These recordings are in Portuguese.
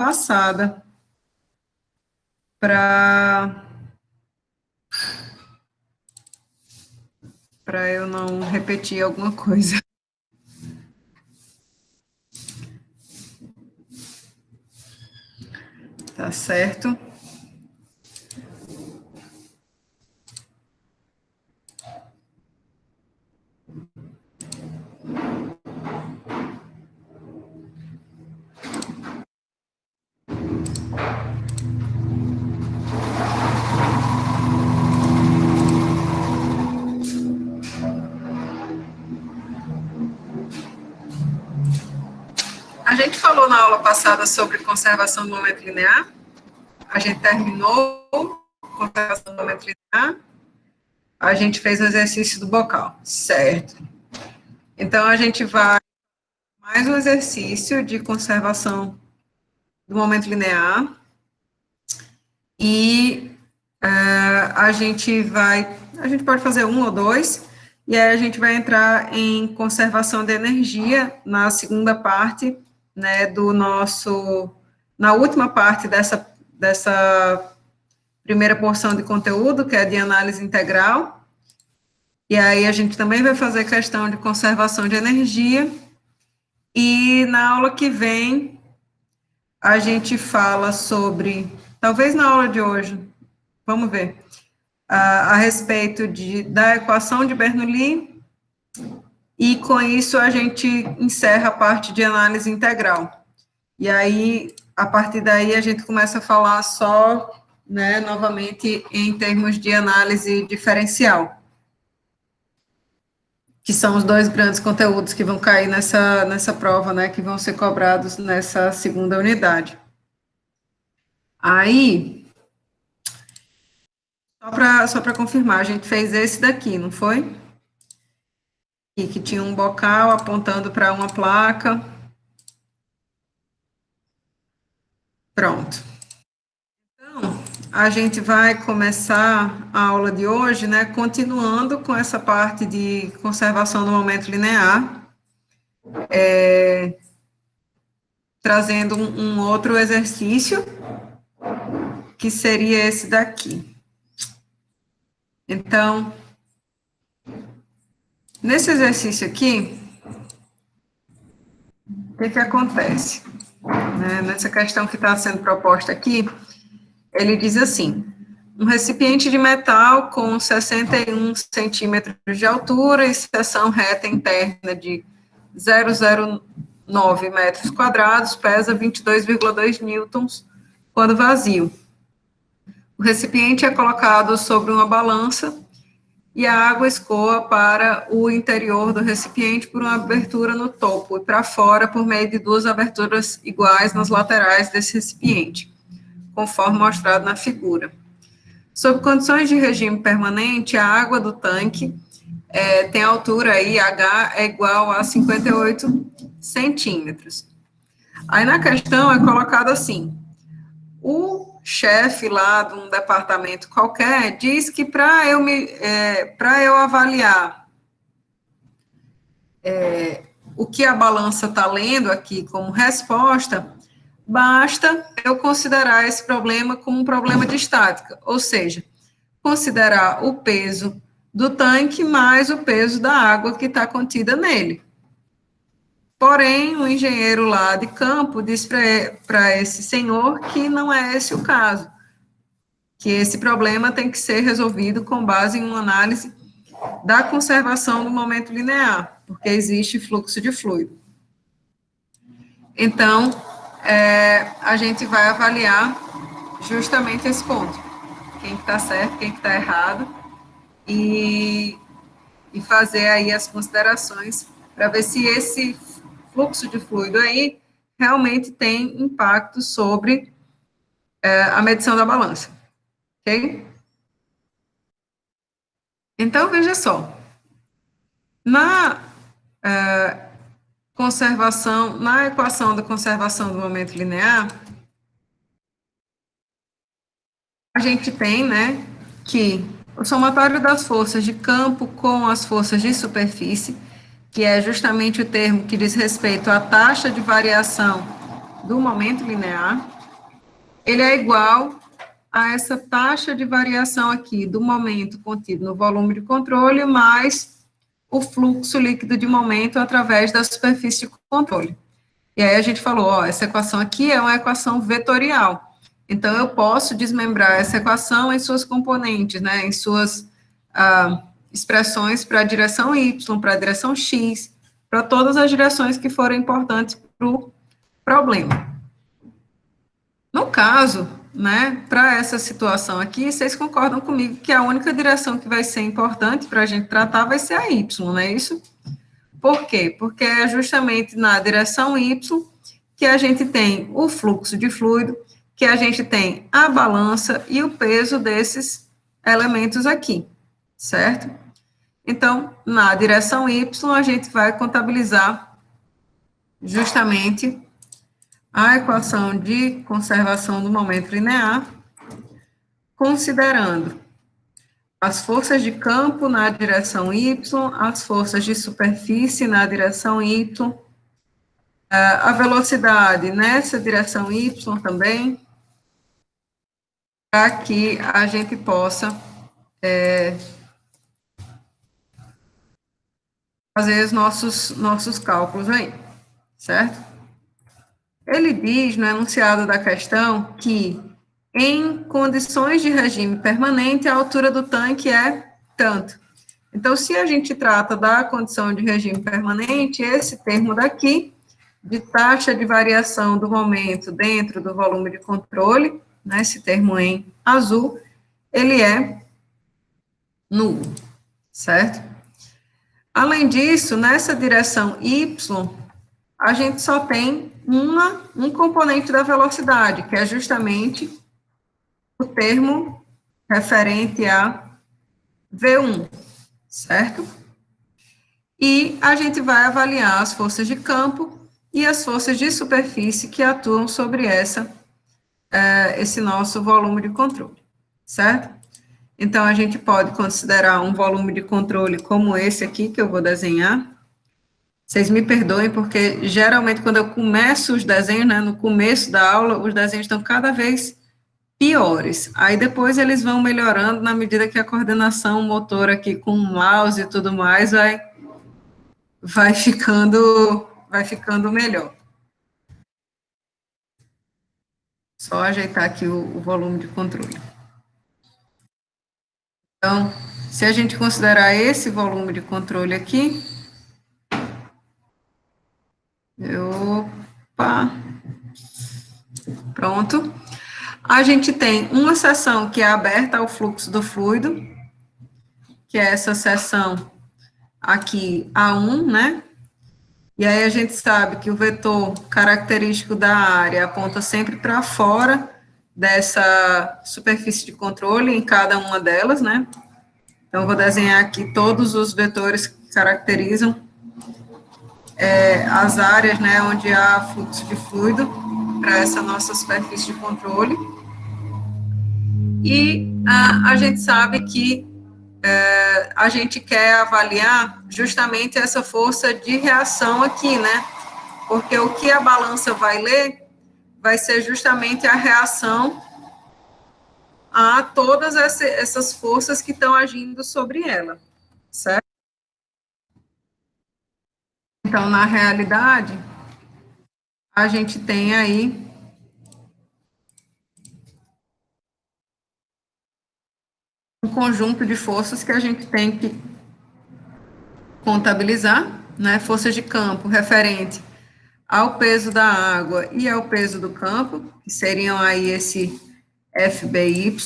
passada para eu não repetir alguma coisa. Tá certo? A gente falou na aula passada sobre conservação do momento linear. A gente terminou conservação do momento linear. A gente fez o exercício do bocal, certo? Então, a gente vai mais um exercício de conservação do momento linear. E a gente pode fazer um ou dois, e aí a gente vai entrar em conservação de energia na segunda parte, né, na última parte dessa primeira porção de conteúdo, que é de análise integral, e aí a gente também vai fazer questão de conservação de energia, e na aula que vem, a gente fala sobre, talvez na aula de hoje, vamos ver, a respeito da equação de Bernoulli, e com isso a gente encerra a parte de análise integral. E aí, a partir daí, a gente começa a falar só, né, novamente, em termos de análise diferencial, que são os dois grandes conteúdos que vão cair nessa prova, né, que vão ser cobrados nessa segunda unidade. Aí, só para confirmar, a gente fez esse daqui, não foi? E que tinha um bocal apontando para uma placa. Pronto. Então, a gente vai começar a aula de hoje, né, continuando com essa parte de conservação do momento linear, trazendo um outro exercício, que seria esse daqui. Então, nesse exercício aqui, o que acontece? Né, nessa questão que está sendo proposta aqui, ele diz assim: um recipiente de metal com 61 centímetros de altura e seção reta interna de 0,09 metros quadrados, pesa 22,2 newtons quando vazio. O recipiente é colocado sobre uma balança e a água escoa para o interior do recipiente por uma abertura no topo e para fora por meio de duas aberturas iguais nas laterais desse recipiente, conforme mostrado na figura. Sob condições de regime permanente, a água do tanque tem altura aí, H é igual a 58 centímetros. Aí na questão é colocado assim: o chefe lá de um departamento qualquer diz que para eu avaliar o que a balança está lendo aqui como resposta, basta eu considerar esse problema como um problema de estática, ou seja, considerar o peso do tanque mais o peso da água que está contida nele. Porém, o engenheiro lá de campo diz para esse senhor que não é esse o caso, que esse problema tem que ser resolvido com base em uma análise da conservação do momento linear, porque existe fluxo de fluido. Então, a gente vai avaliar justamente esse ponto, quem está certo, quem está errado, e fazer aí as considerações para ver se esse fluxo de fluido aí realmente tem impacto sobre a medição da balança, ok? Então, veja só, na na equação da conservação do momento linear, a gente tem, né, que o somatório das forças de campo com as forças de superfície, que é justamente o termo que diz respeito à taxa de variação do momento linear, ele é igual a essa taxa de variação aqui do momento contido no volume de controle, mais o fluxo líquido de momento através da superfície de controle. E aí a gente falou, ó, essa equação aqui é uma equação vetorial. Então, eu posso desmembrar essa equação em suas componentes, né, em suas expressões para a direção y, para a direção x, para todas as direções que forem importantes para o problema. No caso, né, para essa situação aqui, vocês concordam comigo que a única direção que vai ser importante para a gente tratar vai ser a y, não é isso? Por quê? Porque é justamente na direção y que a gente tem o fluxo de fluido, que a gente tem a balança e o peso desses elementos aqui, certo? Então, na direção y, a gente vai contabilizar justamente a equação de conservação do momento linear, considerando as forças de campo na direção y, as forças de superfície na direção y, a velocidade nessa direção y também, para que a gente possa fazer os nossos cálculos aí, certo? Ele diz no enunciado da questão que, em condições de regime permanente, a altura do tanque é tanto. Então, se a gente trata da condição de regime permanente, esse termo daqui, de taxa de variação do momento dentro do volume de controle, né, esse termo em azul, ele é nulo, certo? Além disso, nessa direção y, a gente só tem um componente da velocidade, que é justamente o termo referente a V1, certo? E a gente vai avaliar as forças de campo e as forças de superfície que atuam sobre esse nosso volume de controle, certo? Então, a gente pode considerar um volume de controle como esse aqui, que eu vou desenhar. Vocês me perdoem, porque geralmente quando eu começo os desenhos, né, no começo da aula, os desenhos estão cada vez piores. Aí depois eles vão melhorando na medida que a coordenação motor aqui com o mouse e tudo mais vai ficando melhor. Só ajeitar aqui o volume de controle. Então, se a gente considerar esse volume de controle aqui, opa, pronto. A gente tem uma seção que é aberta ao fluxo do fluido, que é essa seção aqui A1, né? E aí a gente sabe que o vetor característico da área aponta sempre para fora dessa superfície de controle em cada uma delas, né? Então, eu vou desenhar aqui todos os vetores que caracterizam as áreas, né, onde há fluxo de fluido para essa nossa superfície de controle. E a gente sabe que a gente quer avaliar justamente essa força de reação aqui, né? Porque o que a balança vai ler vai ser justamente a reação a todas essas forças que estão agindo sobre ela, certo? Então, na realidade, a gente tem aí um conjunto de forças que a gente tem que contabilizar, né? Forças de campo referente ao peso da água e ao peso do campo, que seriam aí esse FBY,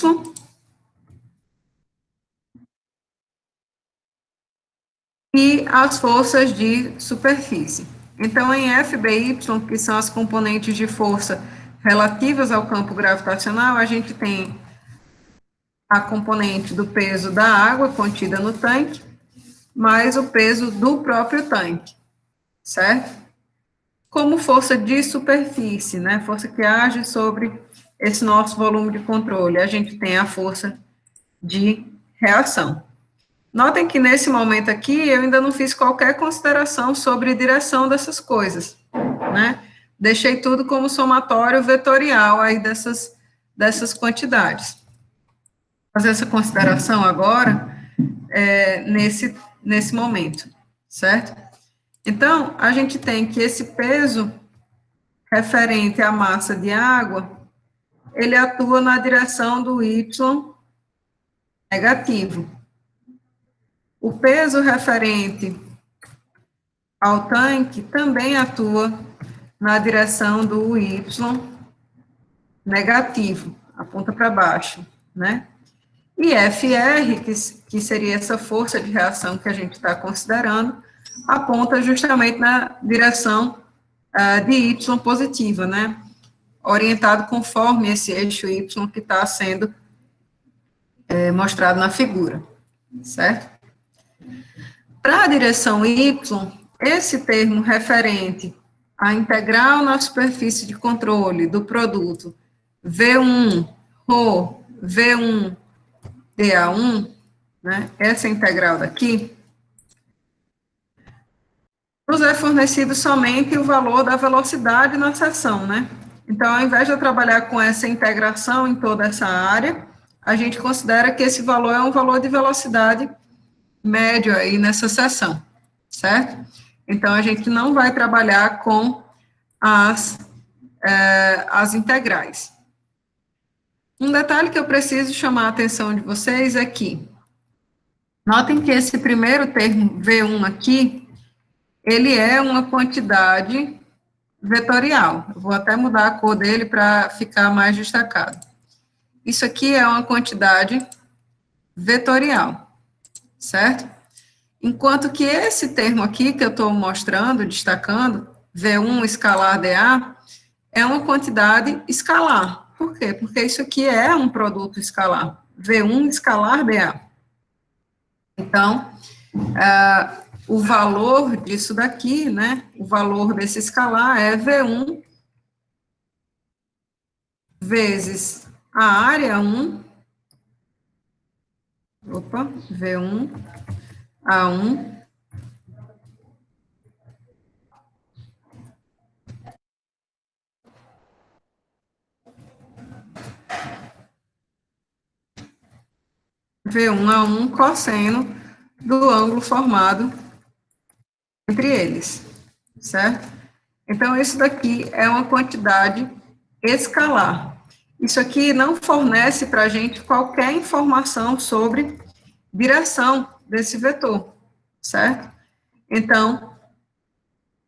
e as forças de superfície. Então, em FBY, que são as componentes de força relativas ao campo gravitacional, a gente tem a componente do peso da água contida no tanque, mais o peso do próprio tanque, certo? Como força de superfície, né, força que age sobre esse nosso volume de controle, a gente tem a força de reação. Notem que nesse momento aqui eu ainda não fiz qualquer consideração sobre direção dessas coisas, né? deixei tudo como somatório vetorial aí dessas quantidades. Fazer essa consideração agora, nesse momento, certo? Então, a gente tem que esse peso referente à massa de água, ele atua na direção do y negativo. O peso referente ao tanque também atua na direção do y negativo, aponta para baixo, né? E FR, que seria essa força de reação que a gente está considerando, aponta justamente na direção de Y positiva, né? Orientado conforme esse eixo Y que está sendo mostrado na figura, certo? Para a direção Y, esse termo referente à integral na superfície de controle do produto V1, ρ, V1, dA1, né, essa integral daqui, nos é fornecido somente o valor da velocidade na seção, né? Então, ao invés de eu trabalhar com essa integração em toda essa área, a gente considera que esse valor é um valor de velocidade médio aí nessa seção, certo? Então, a gente não vai trabalhar com as integrais. Um detalhe que eu preciso chamar a atenção de vocês é que, notem que esse primeiro termo V1 aqui, ele é uma quantidade vetorial. Eu vou até mudar a cor dele para ficar mais destacado. Isso aqui é uma quantidade vetorial, certo? Enquanto que esse termo aqui que eu estou mostrando, destacando, V1 escalar dA, é uma quantidade escalar. Por quê? Porque isso aqui é um produto escalar. V1 escalar dA. Então, o valor disso daqui, né, o valor desse escalar é V1 vezes a área 1, V1, A1, V1A1 cosseno do ângulo formado entre eles, certo? Então, isso daqui é uma quantidade escalar. Isso aqui não fornece para a gente qualquer informação sobre direção desse vetor, certo? Então,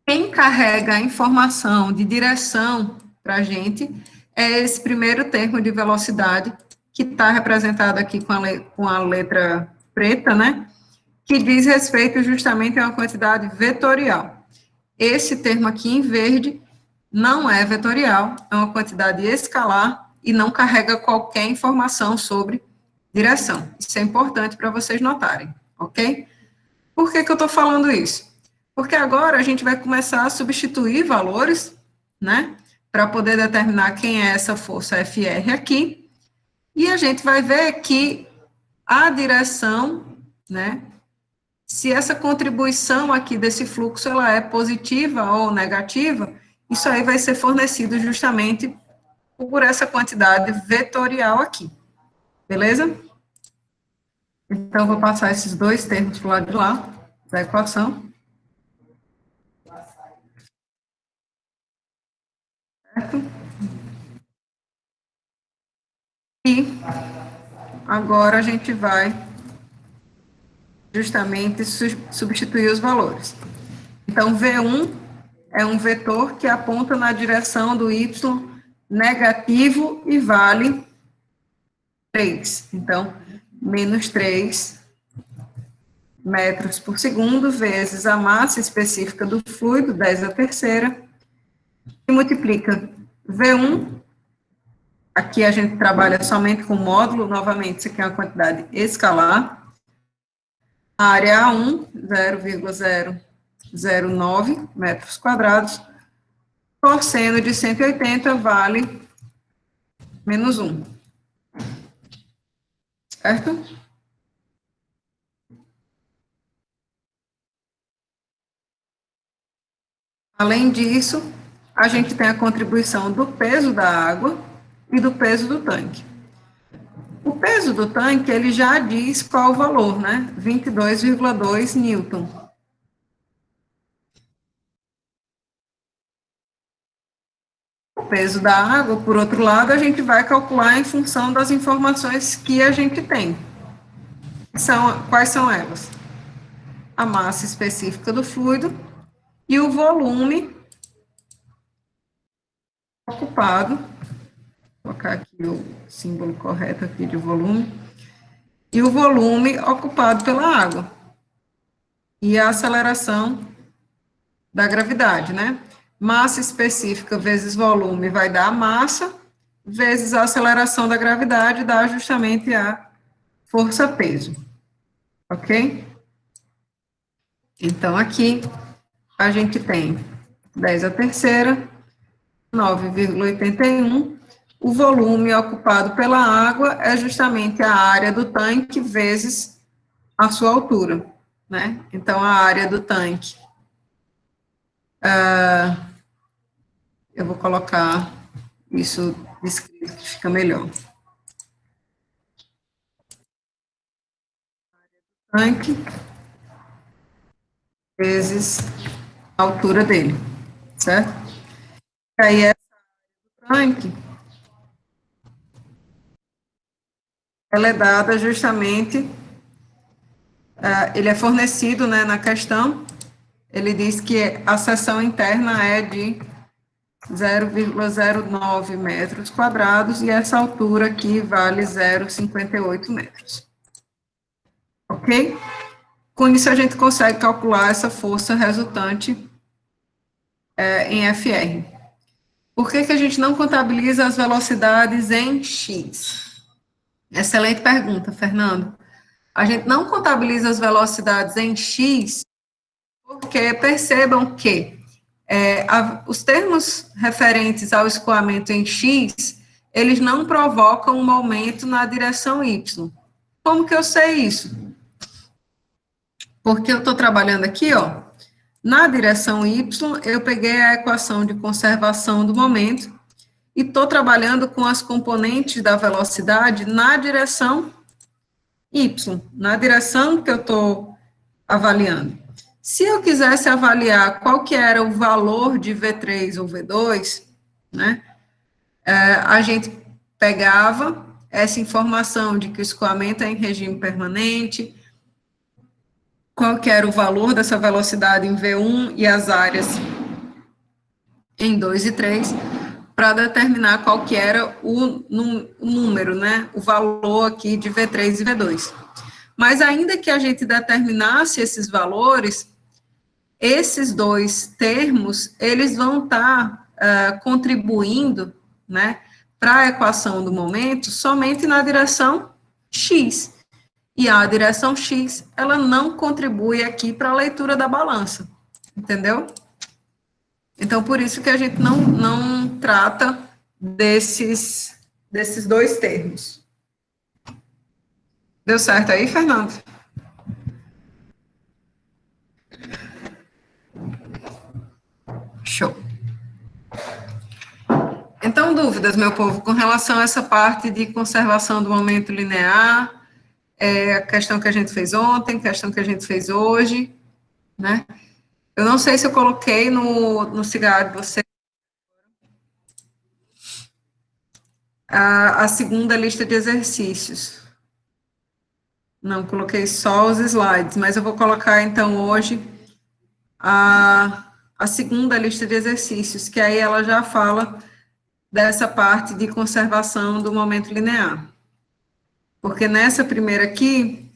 quem carrega a informação de direção para a gente é esse primeiro termo de velocidade, que está representado aqui com a letra preta, né? Que diz respeito justamente a uma quantidade vetorial. Esse termo aqui em verde não é vetorial, é uma quantidade escalar e não carrega qualquer informação sobre direção. Isso é importante para vocês notarem, ok? Por que eu estou falando isso? Porque agora a gente vai começar a substituir valores, né, para poder determinar quem é essa força FR aqui, e a gente vai ver que a direção, né, se essa contribuição aqui desse fluxo, ela é positiva ou negativa, isso aí vai ser fornecido justamente por essa quantidade vetorial aqui, beleza? Então, eu vou passar esses dois termos para o lado de lá, da equação. Certo? E agora a gente vai justamente substituir os valores. Então, V1 é um vetor que aponta na direção do y negativo e vale 3. Então, menos 3 metros por segundo, vezes a massa específica do fluido, 10 a terceira, e multiplica V1, aqui a gente trabalha somente com módulo, novamente, isso aqui é uma quantidade escalar, a área A1, 0,009 metros quadrados, cosseno de 180 vale menos 1. Certo? Além disso, a gente tem a contribuição do peso da água e do peso do tanque. O peso do tanque, ele já diz qual o valor, né? 22,2 newton. O peso da água, por outro lado, a gente vai calcular em função das informações que a gente tem. Quais são elas? A massa específica do fluido e o volume ocupado. Vou colocar aqui o símbolo correto aqui de volume. E o volume ocupado pela água. E a aceleração da gravidade, né? Massa específica vezes volume vai dar a massa, vezes a aceleração da gravidade, dá justamente a força-peso. Ok? Então, aqui, a gente tem 10 a terceira, 9,81. O volume ocupado pela água é justamente a área do tanque vezes a sua altura, né? Então, a área do tanque, eu vou colocar isso escrito que fica melhor. Tanque vezes a altura dele, certo? E aí, essa tanque, ela é dada justamente, ele é fornecido, né, na questão, ele diz que a seção interna é de 0,09 metros quadrados e essa altura aqui vale 0,58 metros. Ok? Com isso, a gente consegue calcular essa força resultante em FR. Por que a gente não contabiliza as velocidades em X? Excelente pergunta, Fernando. A gente não contabiliza as velocidades em X porque percebam que os termos referentes ao escoamento em X, eles não provocam um aumento na direção Y. Como que eu sei isso? Porque eu estou trabalhando aqui, ó, na direção Y, eu peguei a equação de conservação do momento e estou trabalhando com as componentes da velocidade na direção Y, na direção que eu estou avaliando. Se eu quisesse avaliar qual que era o valor de V3 ou V2, né, a gente pegava essa informação de que o escoamento é em regime permanente, qual que era o valor dessa velocidade em V1 e as áreas em 2 e 3, para determinar qual que era o número, né, o valor aqui de V3 e V2. Mas ainda que a gente determinasse esses valores, esses dois termos, eles vão estar contribuindo, né, para a equação do momento somente na direção X. E a direção X, ela não contribui aqui para a leitura da balança, entendeu? Então, por isso que a gente não trata desses dois termos. Deu certo aí, Fernando? Show. Então, dúvidas, meu povo, com relação a essa parte de conservação do momento linear, a questão que a gente fez ontem, questão que a gente fez hoje, né? Eu não sei se eu coloquei no cigarro de vocês a segunda lista de exercícios. Não, coloquei só os slides, mas eu vou colocar, então, hoje a segunda lista de exercícios, que aí ela já fala dessa parte de conservação do momento linear. Porque nessa primeira aqui,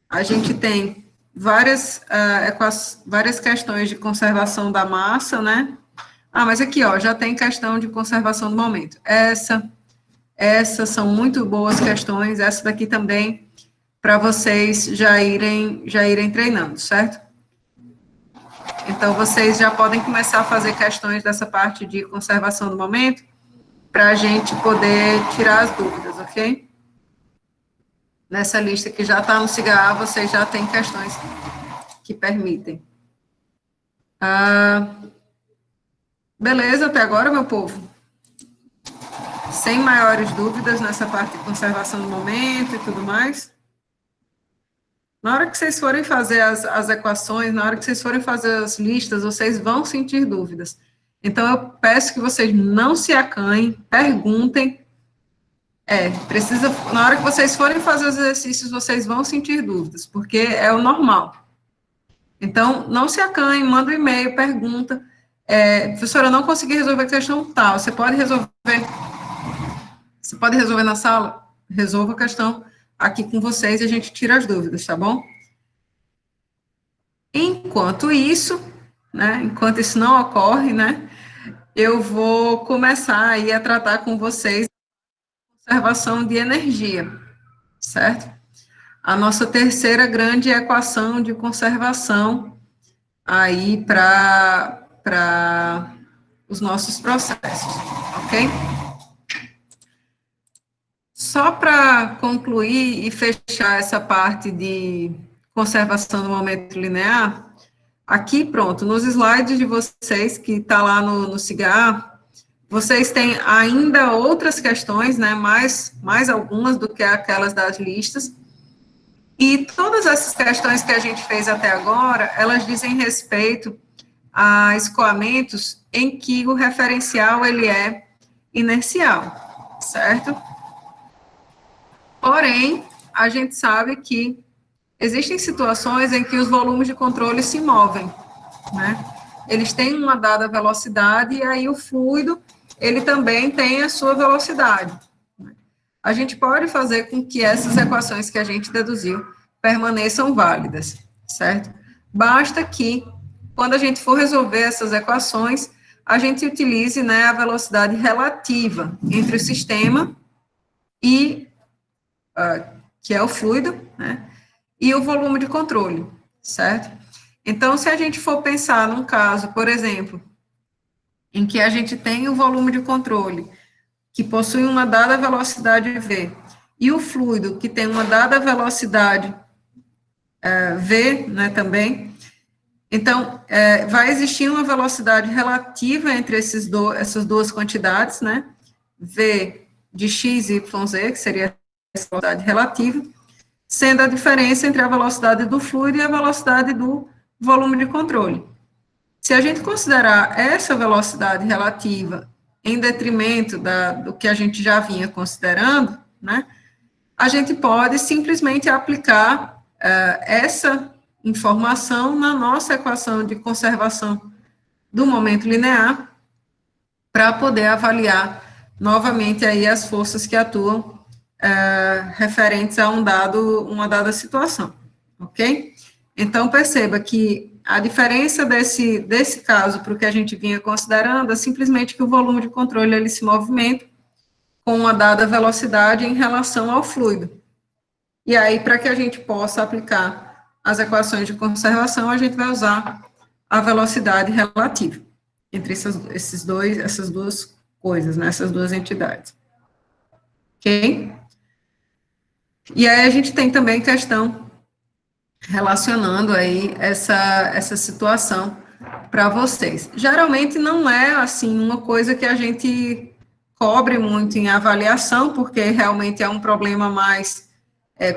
a gente tem várias questões de conservação da massa, né? Ah, mas aqui, ó, já tem questão de conservação do momento. Essas são muito boas questões, essa daqui também, para vocês já irem treinando, certo? Então, vocês já podem começar a fazer questões dessa parte de conservação do momento, para a gente poder tirar as dúvidas, ok? Nessa lista que já está no CIGA, vocês já têm questões que permitem. Beleza até agora, meu povo? Sem maiores dúvidas nessa parte de conservação do momento e tudo mais? Na hora que vocês forem fazer as equações, na hora que vocês forem fazer as listas, vocês vão sentir dúvidas. Então, eu peço que vocês não se acanhem, perguntem. Precisa, na hora que vocês forem fazer os exercícios, vocês vão sentir dúvidas, porque é o normal. Então, não se acanhem, manda um e-mail, pergunta. Professora, eu não consegui resolver a questão tal, você pode resolver na sala? Resolva a questão aqui com vocês e a gente tira as dúvidas, tá bom? Enquanto isso, né, enquanto isso não ocorre, né, eu vou começar aí a tratar com vocês conservação de energia, certo? A nossa terceira grande equação de conservação aí para os nossos processos, ok? Só para concluir e fechar essa parte de conservação do momento linear, aqui, pronto, nos slides de vocês, que está lá no CIGAR, vocês têm ainda outras questões, né, mais algumas do que aquelas das listas, e todas essas questões que a gente fez até agora, elas dizem respeito a escoamentos em que o referencial, ele é inercial, certo? Porém, a gente sabe que existem situações em que os volumes de controle se movem, né? Eles têm uma dada velocidade e aí o fluido, ele também tem a sua velocidade. A gente pode fazer com que essas equações que a gente deduziu permaneçam válidas, certo? Basta que, quando a gente for resolver essas equações, a gente utilize, né, a velocidade relativa entre o sistema e que é o fluido, né, e o volume de controle, certo? Então, se a gente for pensar num caso, por exemplo, em que a gente tem o volume de controle que possui uma dada velocidade v, e o fluido que tem uma dada velocidade v, né, também, então, vai existir uma velocidade relativa entre essas duas quantidades, né, v de x e yz, que seria essa velocidade relativa, sendo a diferença entre a velocidade do fluido e a velocidade do volume de controle. Se a gente considerar essa velocidade relativa em detrimento do que a gente já vinha considerando, né, a gente pode simplesmente aplicar essa informação na nossa equação de conservação do momento linear para poder avaliar novamente aí as forças que atuam referentes a uma dada situação, ok? Então, perceba que a diferença desse caso para o que a gente vinha considerando é simplesmente que o volume de controle, ele se movimenta com uma dada velocidade em relação ao fluido. E aí, para que a gente possa aplicar as equações de conservação, a gente vai usar a velocidade relativa entre essas duas coisas, né, essas duas entidades. Ok? E aí a gente tem também questão relacionando aí essa situação para vocês. Geralmente não é, assim, uma coisa que a gente cobre muito em avaliação, porque realmente é um problema mais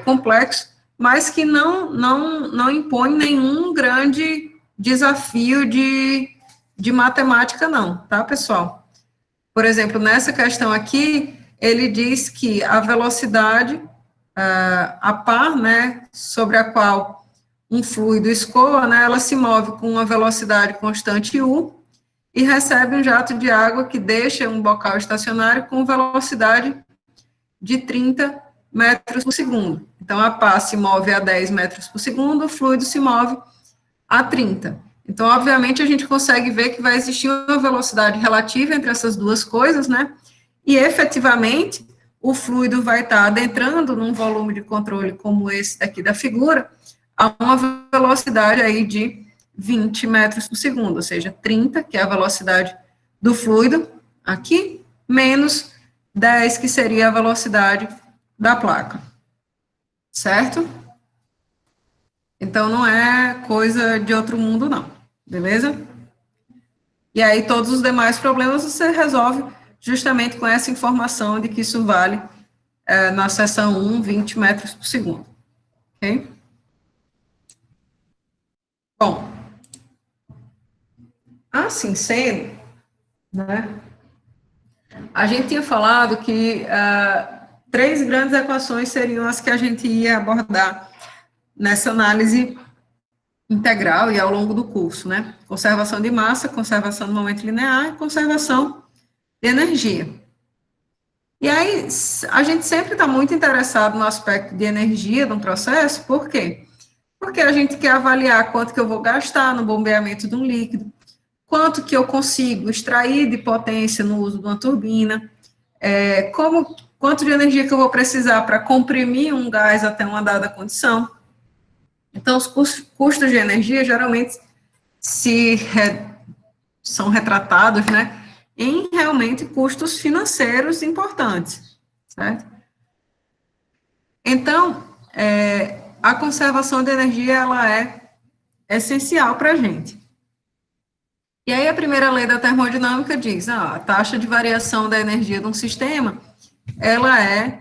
complexo, mas que não impõe nenhum grande desafio de matemática, não, tá, pessoal? Por exemplo, nessa questão aqui, ele diz que a velocidade a par, né, sobre a qual um fluido escoa, né, ela se move com uma velocidade constante u e recebe um jato de água que deixa um bocal estacionário com velocidade de 30 metros por segundo. Então, a pá se move a 10 metros por segundo, o fluido se move a 30. Então, obviamente, a gente consegue ver que vai existir uma velocidade relativa entre essas duas coisas, né? E, efetivamente, o fluido vai estar adentrando num volume de controle como esse daqui da figura, a uma velocidade aí de 20 metros por segundo, ou seja, 30, que é a velocidade do fluido, aqui, menos 10, que seria a velocidade da placa. Certo? Então, não é coisa de outro mundo, não. Beleza? E aí todos os demais problemas você resolve justamente com essa informação de que isso vale na seção 1, 20 metros por segundo. Ok? Bom, assim sendo, né, a gente tinha falado que três grandes equações seriam as que a gente ia abordar nessa análise integral e ao longo do curso, né? Conservação de massa, conservação do momento linear e conservação de energia. E aí, a gente sempre está muito interessado no aspecto de energia de um processo, por quê? Porque a gente quer avaliar quanto que eu vou gastar no bombeamento de um líquido, quanto que eu consigo extrair de potência no uso de uma turbina, quanto de energia que eu vou precisar para comprimir um gás até uma dada condição. Então, os custos de energia geralmente são retratados, né, em realmente custos financeiros importantes, certo? Então, a conservação de energia, ela é essencial para a gente. E aí, a primeira lei da termodinâmica diz, a taxa de variação da energia de um sistema, ela é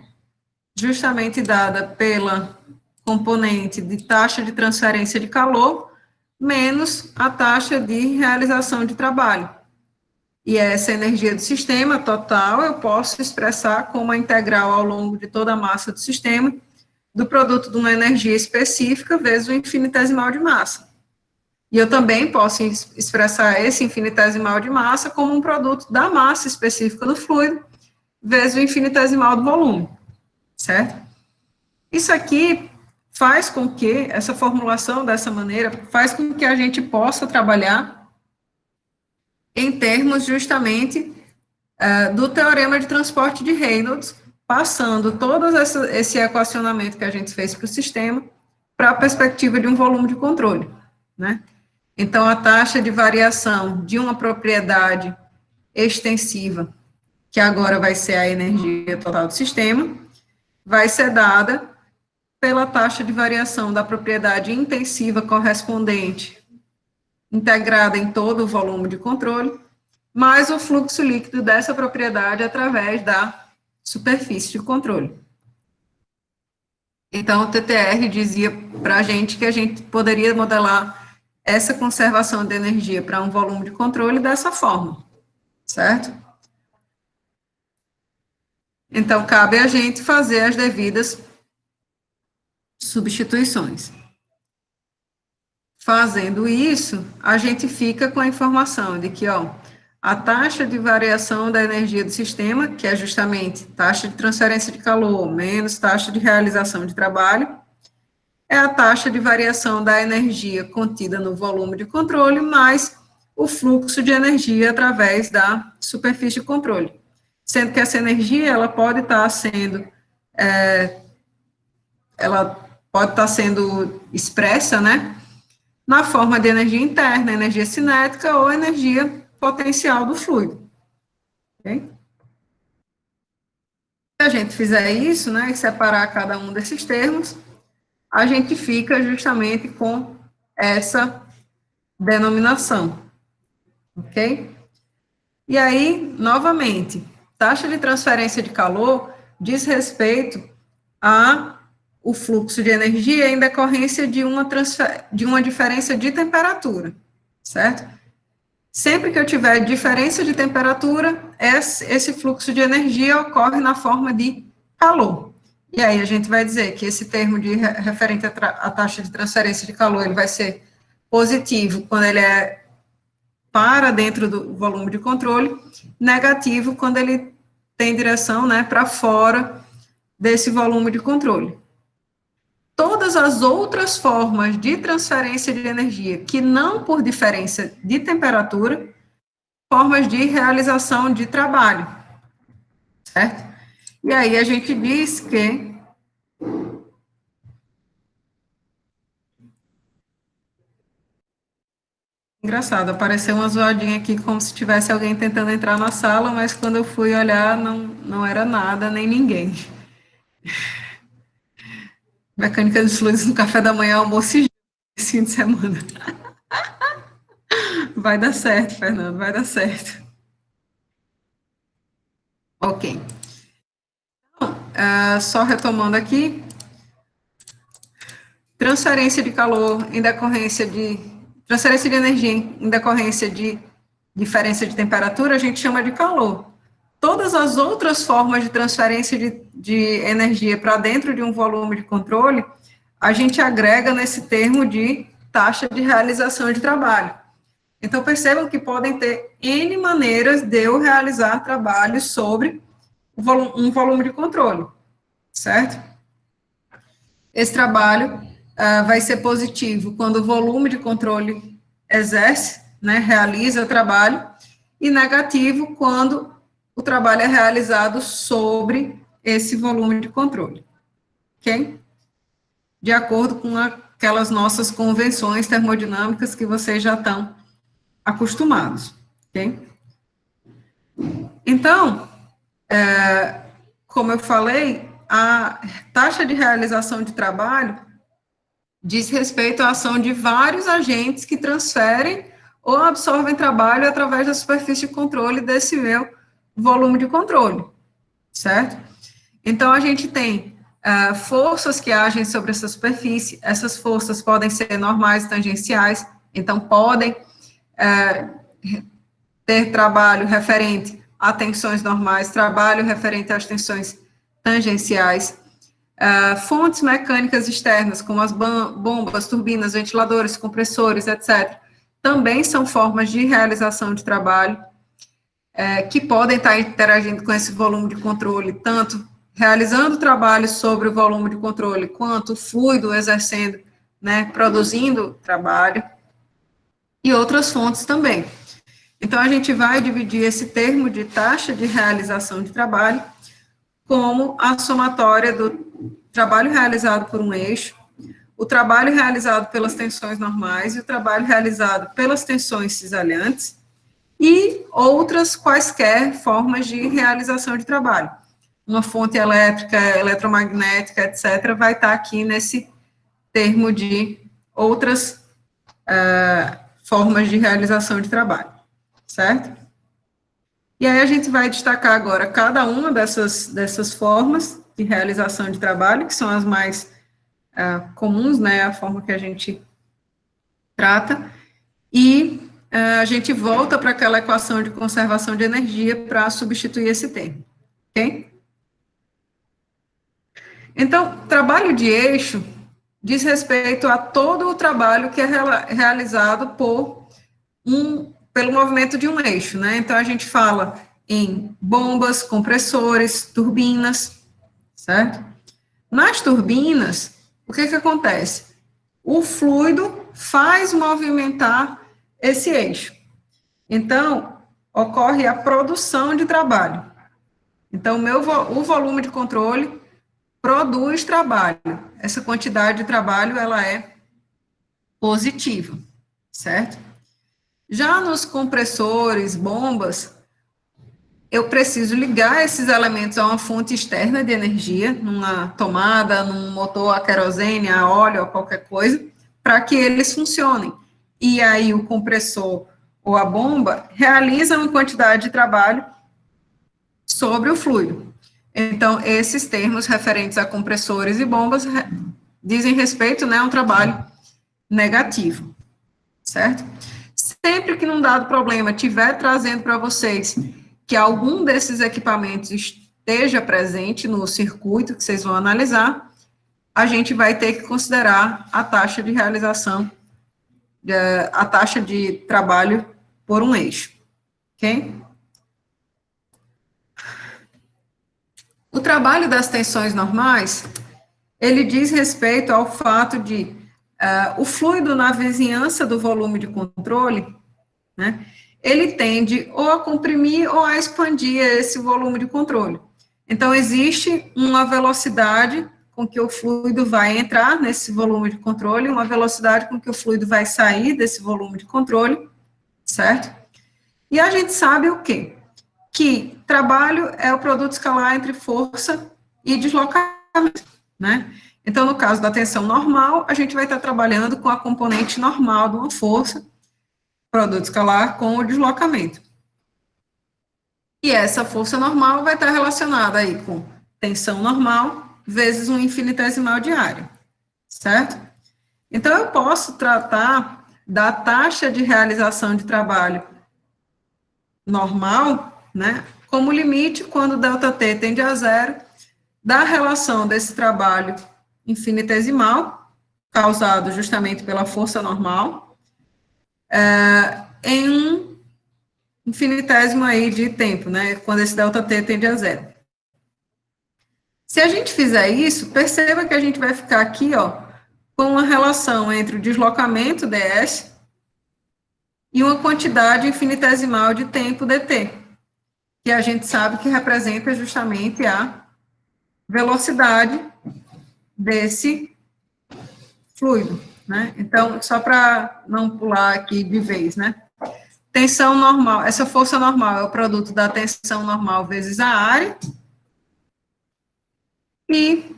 justamente dada pela componente de taxa de transferência de calor menos a taxa de realização de trabalho. E essa energia do sistema total eu posso expressar como a integral ao longo de toda a massa do sistema do produto de uma energia específica vezes o infinitesimal de massa. E eu também posso expressar esse infinitesimal de massa como um produto da massa específica do fluido vezes o infinitesimal do volume, certo? Isso aqui faz com que, essa formulação dessa maneira, faz com que a gente possa trabalhar em termos justamente do teorema de transporte de Reynolds, passando todo esse equacionamento que a gente fez para o sistema para a perspectiva de um volume de controle, né? Então, a taxa de variação de uma propriedade extensiva, que agora vai ser a energia total do sistema, vai ser dada pela taxa de variação da propriedade intensiva correspondente, integrada em todo o volume de controle, mais o fluxo líquido dessa propriedade através da superfície de controle. Então, o TTR dizia para a gente que a gente poderia modelar essa conservação de energia para um volume de controle dessa forma, certo? Então, cabe a gente fazer as devidas substituições. Fazendo isso, a gente fica com a informação de que, a taxa de variação da energia do sistema, que é justamente taxa de transferência de calor menos taxa de realização de trabalho, é a taxa de variação da energia contida no volume de controle, mais o fluxo de energia através da superfície de controle. Sendo que essa energia, ela pode estar sendo expressa, né, na forma de energia interna, energia cinética ou energia potencial do fluido. Okay? Se a gente fizer isso, né, e separar cada um desses termos, a gente fica justamente com essa denominação, ok? E aí, novamente, taxa de transferência de calor diz respeito a o fluxo de energia em decorrência de uma diferença de temperatura, certo? Sempre que eu tiver diferença de temperatura, esse fluxo de energia ocorre na forma de calor. E aí a gente vai dizer que esse termo referente à taxa de transferência de calor, ele vai ser positivo quando ele é para dentro do volume de controle, negativo quando ele tem direção, né, para fora desse volume de controle. Todas as outras formas de transferência de energia, que não por diferença de temperatura, formas de realização de trabalho, certo? E aí a gente diz que engraçado, apareceu uma zoadinha aqui como se tivesse alguém tentando entrar na sala, mas quando eu fui olhar não era nada, nem ninguém. Mecânica dos fluidos no café da manhã, almoço e fim de semana. Vai dar certo, Fernando, vai dar certo. Ok. Então, só retomando aqui, transferência de calor em decorrência de, transferência de energia em decorrência de diferença de temperatura, a gente chama de calor. Todas as outras formas de transferência de energia para dentro de um volume de controle, a gente agrega nesse termo de taxa de realização de trabalho. Então, percebam que podem ter N maneiras de eu realizar trabalhos sobre um volume de controle, certo? Esse trabalho vai ser positivo quando o volume de controle exerce, né, realiza o trabalho, e negativo quando o trabalho é realizado sobre esse volume de controle, ok? De acordo com aquelas nossas convenções termodinâmicas que vocês já estão acostumados, ok? Então, como eu falei, a taxa de realização de trabalho diz respeito à ação de vários agentes que transferem ou absorvem trabalho através da superfície de controle desse meu volume de controle, certo? Então, a gente tem forças que agem sobre essa superfície, essas forças podem ser normais e tangenciais, então podem ter trabalho referente a tensões normais, trabalho referente às tensões tangenciais, fontes mecânicas externas, como as bombas, turbinas, ventiladores, compressores, etc., também são formas de realização de trabalho, que podem estar interagindo com esse volume de controle, tanto realizando trabalho sobre o volume de controle, quanto o fluido exercendo, né, produzindo trabalho, e outras fontes também. Então, a gente vai dividir esse termo de taxa de realização de trabalho como a somatória do trabalho realizado por um eixo, o trabalho realizado pelas tensões normais e o trabalho realizado pelas tensões cisalhantes e outras quaisquer formas de realização de trabalho. Uma fonte elétrica, eletromagnética, etc., vai estar aqui nesse termo de outras formas de realização de trabalho, certo? E aí a gente vai destacar agora cada uma dessas formas de realização de trabalho, que são as mais comuns, né, a forma que a gente trata, e a gente volta para aquela equação de conservação de energia para substituir esse termo, ok? Então, trabalho de eixo diz respeito a todo o trabalho que é realizado pelo movimento de um eixo, né? Então, a gente fala em bombas, compressores, turbinas, certo? Nas turbinas, o que acontece? O fluido faz movimentar esse eixo. Então, ocorre a produção de trabalho. Então, o volume de controle produz trabalho. Essa quantidade de trabalho, ela é positiva, certo? Já nos compressores, bombas, eu preciso ligar esses elementos a uma fonte externa de energia, numa tomada, num motor a querosene, a óleo, a qualquer coisa, para que eles funcionem. E aí o compressor ou a bomba realizam uma quantidade de trabalho sobre o fluido. Então, esses termos referentes a compressores e bombas dizem respeito, né, a um trabalho negativo, certo? Sempre que num dado problema estiver trazendo para vocês que algum desses equipamentos esteja presente no circuito que vocês vão analisar, a gente vai ter que considerar a taxa de realização, a taxa de trabalho por um eixo, ok? O trabalho das tensões normais, ele diz respeito ao fato de o fluido na vizinhança do volume de controle, né, ele tende ou a comprimir ou a expandir esse volume de controle. Então, existe uma velocidade com que o fluido vai entrar nesse volume de controle, uma velocidade com que o fluido vai sair desse volume de controle, certo? E a gente sabe o quê? Que trabalho é o produto escalar entre força e deslocamento, né? Então, no caso da tensão normal, a gente vai estar trabalhando com a componente normal de uma força, produto escalar com o deslocamento. E essa força normal vai estar relacionada aí com tensão normal vezes um infinitesimal de área, certo? Então, eu posso tratar da taxa de realização de trabalho normal, né, como limite quando ΔT tende a zero, da relação desse trabalho infinitesimal, causado justamente pela força normal, em um infinitésimo aí de tempo, né, quando esse ΔT tende a zero. Se a gente fizer isso, perceba que a gente vai ficar aqui, ó, com uma relação entre o deslocamento ds e uma quantidade infinitesimal de tempo dt, que a gente sabe que representa justamente a velocidade desse fluido, né? Então, só para não pular aqui de vez, né? Tensão normal, essa força normal é o produto da tensão normal vezes a área, e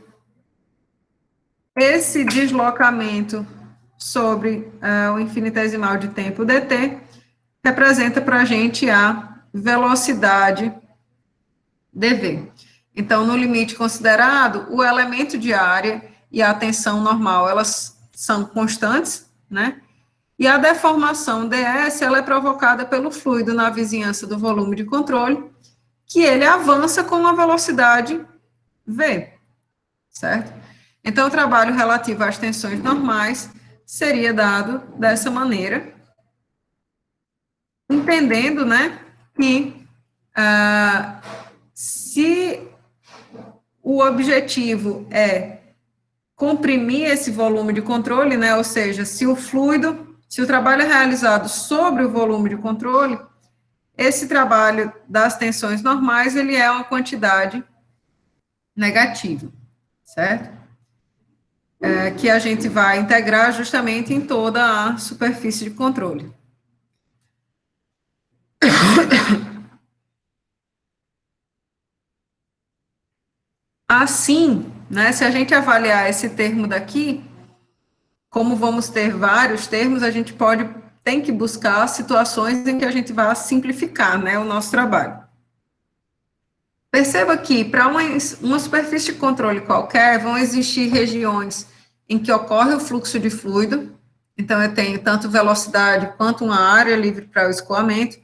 esse deslocamento sobre o infinitesimal de tempo dt representa para a gente a velocidade dv. Então, no limite considerado, o elemento de área e a tensão normal, elas são constantes, né? E a deformação ds, ela é provocada pelo fluido na vizinhança do volume de controle, que ele avança com uma velocidade v, certo? Então, o trabalho relativo às tensões normais seria dado dessa maneira, entendendo, né, que se o objetivo é comprimir esse volume de controle, né, ou seja, se o trabalho é realizado sobre o volume de controle, esse trabalho das tensões normais, ele é uma quantidade negativa, certo? Que a gente vai integrar justamente em toda a superfície de controle. Assim, né, se a gente avaliar esse termo daqui, como vamos ter vários termos, a gente tem que buscar situações em que a gente vai simplificar, né, o nosso trabalho. Perceba que para uma superfície de controle qualquer, vão existir regiões em que ocorre o fluxo de fluido, então eu tenho tanto velocidade quanto uma área livre para o escoamento,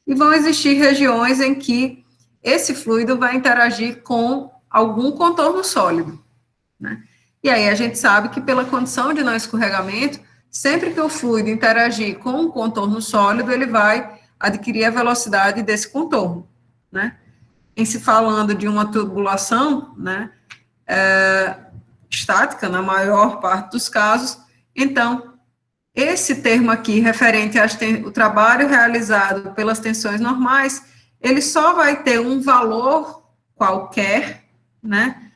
e vão existir regiões em que esse fluido vai interagir com algum contorno sólido, né? E aí a gente sabe que pela condição de não escorregamento, sempre que o fluido interagir com um contorno sólido, ele vai adquirir a velocidade desse contorno, né? Em se falando de uma tubulação, né, estática, na maior parte dos casos, então, esse termo aqui, referente ao trabalho realizado pelas tensões normais, ele só vai ter um valor qualquer, né,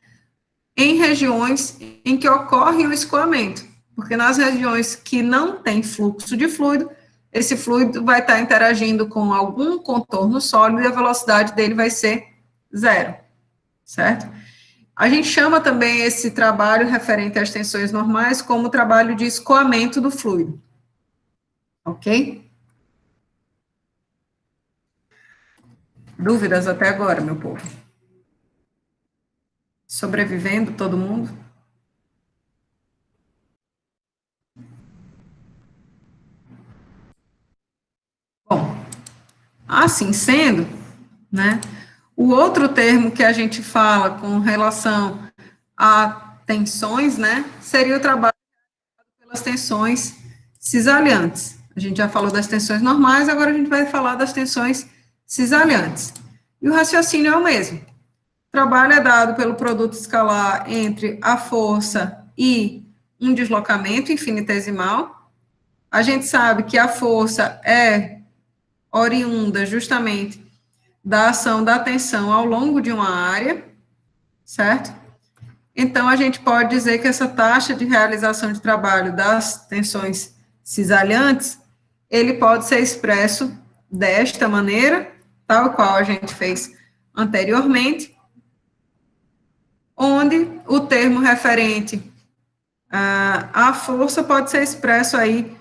em regiões em que ocorre o escoamento, porque nas regiões que não tem fluxo de fluido, esse fluido vai estar interagindo com algum contorno sólido e a velocidade dele vai ser zero, certo? A gente chama também esse trabalho referente às tensões normais como trabalho de escoamento do fluido, ok? Dúvidas até agora, meu povo? Sobrevivendo todo mundo? Bom, assim sendo, né, o outro termo que a gente fala com relação a tensões, né, seria o trabalho pelas tensões cisalhantes. A gente já falou das tensões normais, agora a gente vai falar das tensões cisalhantes. E o raciocínio é o mesmo. O trabalho é dado pelo produto escalar entre a força e um deslocamento infinitesimal. A gente sabe que a força é oriunda justamente da ação da tensão ao longo de uma área, certo? Então, a gente pode dizer que essa taxa de realização de trabalho das tensões cisalhantes, ele pode ser expresso desta maneira, tal qual a gente fez anteriormente, onde o termo referente à força pode ser expresso aí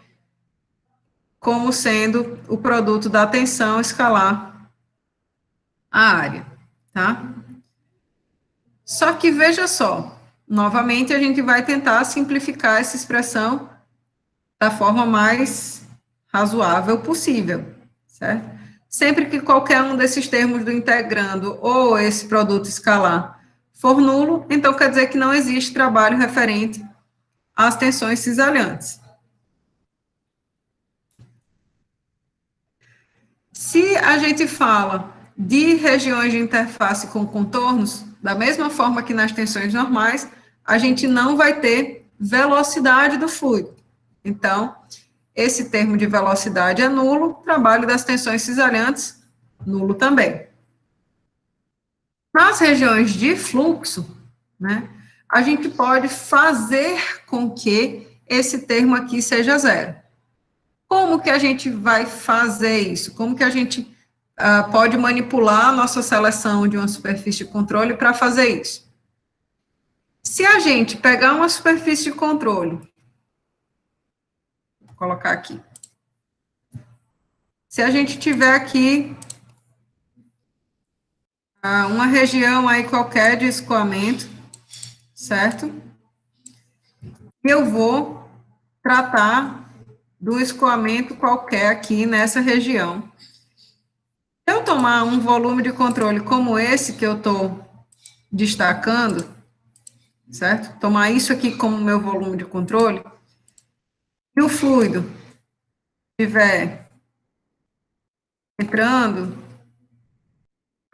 como sendo o produto da tensão escalar a área, tá? Só que veja só, novamente a gente vai tentar simplificar essa expressão da forma mais razoável possível, certo? Sempre que qualquer um desses termos do integrando ou esse produto escalar for nulo, então quer dizer que não existe trabalho referente às tensões cisalhantes. Se a gente fala de regiões de interface com contornos, da mesma forma que nas tensões normais, a gente não vai ter velocidade do fluido. Então, esse termo de velocidade é nulo, trabalho das tensões cisalhantes, nulo também. Nas regiões de fluxo, né, a gente pode fazer com que esse termo aqui seja zero. Como que a gente vai fazer isso? Como que a gente pode manipular a nossa seleção de uma superfície de controle para fazer isso? Se a gente pegar uma superfície de controle, vou colocar aqui. Se a gente tiver aqui uma região aí qualquer de escoamento, certo? Eu vou tratar do escoamento qualquer aqui nessa região. Se eu tomar um volume de controle como esse que eu estou destacando, certo? Tomar isso aqui como meu volume de controle, e o fluido estiver entrando,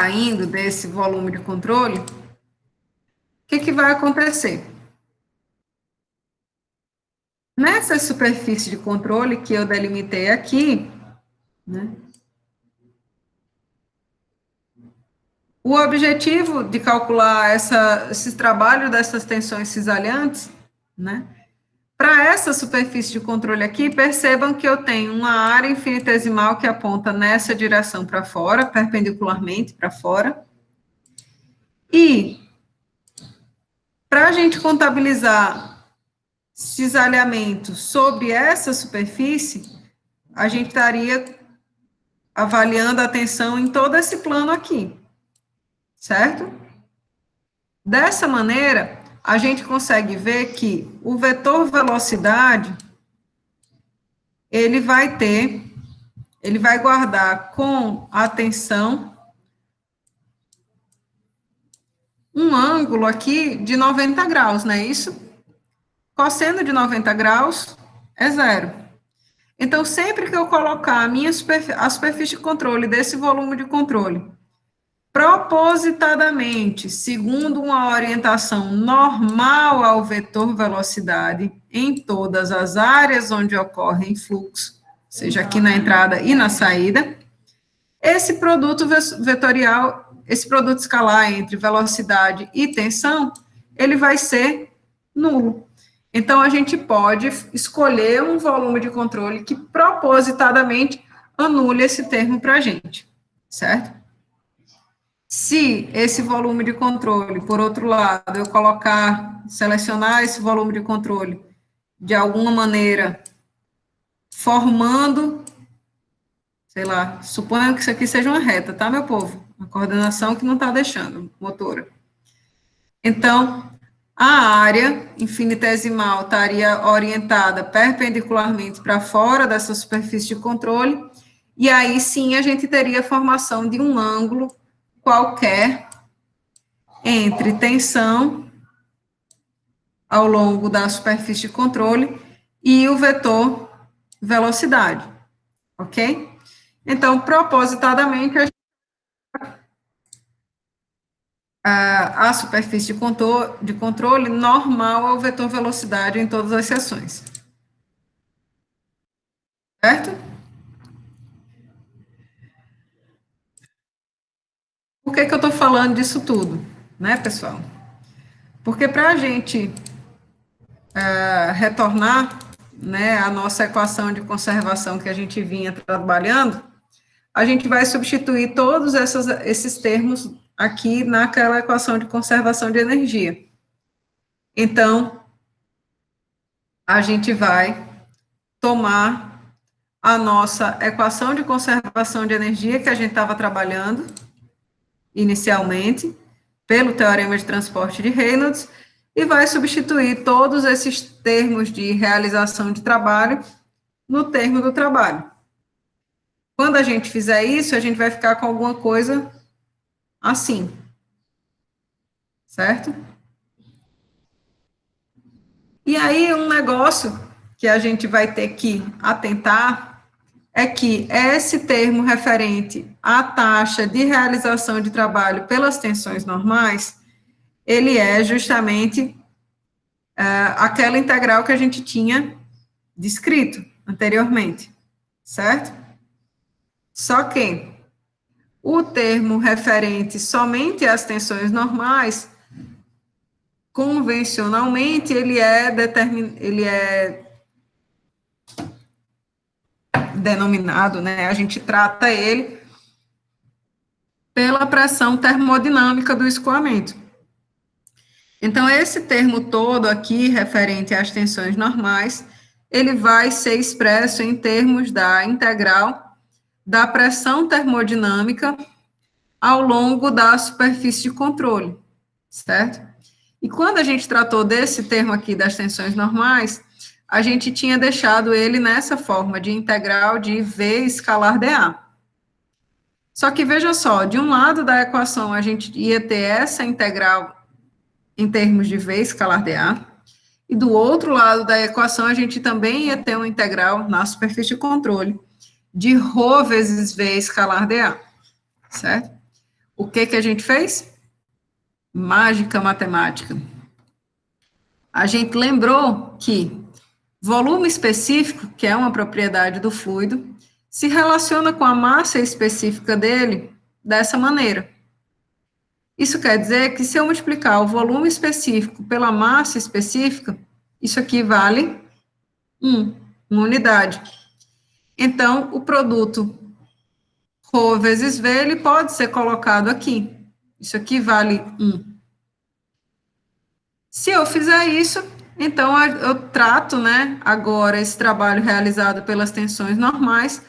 saindo desse volume de controle, o que vai acontecer? Nessa superfície de controle que eu delimitei aqui, né, o objetivo de calcular esse trabalho dessas tensões cisalhantes, né, para essa superfície de controle aqui, percebam que eu tenho uma área infinitesimal que aponta nessa direção para fora, perpendicularmente para fora, e para a gente contabilizar cisalhamento sobre essa superfície, a gente estaria avaliando a tensão em todo esse plano aqui, certo? Dessa maneira, a gente consegue ver que o vetor velocidade, ele vai guardar com a tensão um ângulo aqui de 90 graus, não é isso? Cosseno de 90 graus é zero. Então, sempre que eu colocar a superfície de controle desse volume de controle, propositadamente, segundo uma orientação normal ao vetor velocidade, em todas as áreas onde ocorre fluxo, seja aqui na entrada e na saída, esse produto vetorial, esse produto escalar entre velocidade e tensão, ele vai ser nulo. Então, a gente pode escolher um volume de controle que propositadamente anule esse termo para a gente, certo? Se esse volume de controle, por outro lado, eu selecionar esse volume de controle de alguma maneira, formando, sei lá, suponha que isso aqui seja uma reta, tá, meu povo? Uma coordenação que não está deixando, motora. Então, a área infinitesimal estaria orientada perpendicularmente para fora dessa superfície de controle, e aí sim a gente teria a formação de um ângulo qualquer entre tensão ao longo da superfície de controle e o vetor velocidade, ok? Então, propositadamente, a superfície de controle normal ao vetor velocidade em todas as seções. Certo? Por que eu estou falando disso tudo, né, pessoal? Porque para a gente retornar, né, a nossa equação de conservação que a gente vinha trabalhando, a gente vai substituir todos esses termos aqui naquela equação de conservação de energia. Então, a gente vai tomar a nossa equação de conservação de energia que a gente estava trabalhando inicialmente, pelo teorema de transporte de Reynolds, e vai substituir todos esses termos de realização de trabalho no termo do trabalho. Quando a gente fizer isso, a gente vai ficar com alguma coisa assim, certo? E aí, um negócio que a gente vai ter que atentar é que esse termo referente à taxa de realização de trabalho pelas tensões normais, ele é justamente aquela integral que a gente tinha descrito anteriormente, certo? Só que o termo referente somente às tensões normais, convencionalmente, ele é denominado, né? A gente trata ele pela pressão termodinâmica do escoamento. Então, esse termo todo aqui, referente às tensões normais, ele vai ser expresso em termos da integral da pressão termodinâmica ao longo da superfície de controle, certo? E quando a gente tratou desse termo aqui das tensões normais, a gente tinha deixado ele nessa forma de integral de V escalar dA. Só que veja só, de um lado da equação a gente ia ter essa integral em termos de V escalar dA, e do outro lado da equação a gente também ia ter uma integral na superfície de controle de ρ vezes V escalar dA, certo? O que que a gente fez? Mágica matemática. A gente lembrou que volume específico, que é uma propriedade do fluido, se relaciona com a massa específica dele dessa maneira. Isso quer dizer que se eu multiplicar o volume específico pela massa específica, isso aqui vale 1, uma unidade. Então, o produto ρ vezes V, ele pode ser colocado aqui. Isso aqui vale 1. Se eu fizer isso, então eu trato, né, agora esse trabalho realizado pelas tensões normais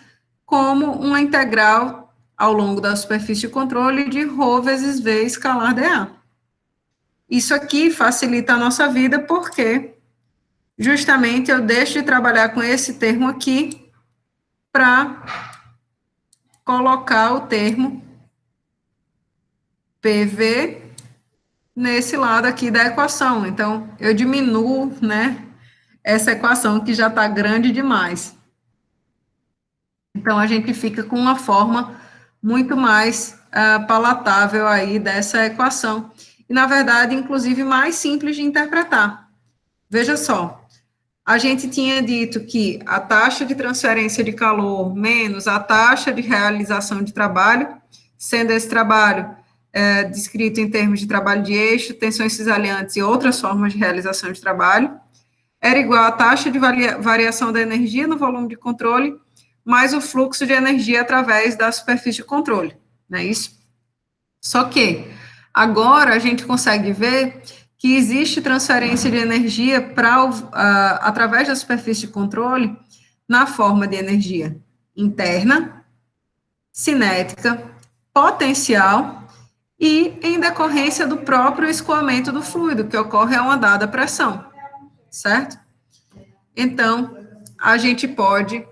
como uma integral ao longo da superfície de controle de ρ vezes V escalar dA. Isso aqui facilita a nossa vida porque justamente eu deixo de trabalhar com esse termo aqui para colocar o termo PV nesse lado aqui da equação. Então, eu diminuo, né, essa equação que já está grande demais. Então, a gente fica com uma forma muito mais palatável aí dessa equação. E, na verdade, inclusive, mais simples de interpretar. Veja só, a gente tinha dito que a taxa de transferência de calor menos a taxa de realização de trabalho, sendo esse trabalho descrito em termos de trabalho de eixo, tensões cisalhantes e outras formas de realização de trabalho, era igual à taxa de variação da energia no volume de controle, mais o fluxo de energia através da superfície de controle, não é isso? Só que agora a gente consegue ver que existe transferência de energia através da superfície de controle na forma de energia interna, cinética, potencial e em decorrência do próprio escoamento do fluido, que ocorre a uma dada pressão, certo? Então, a gente pode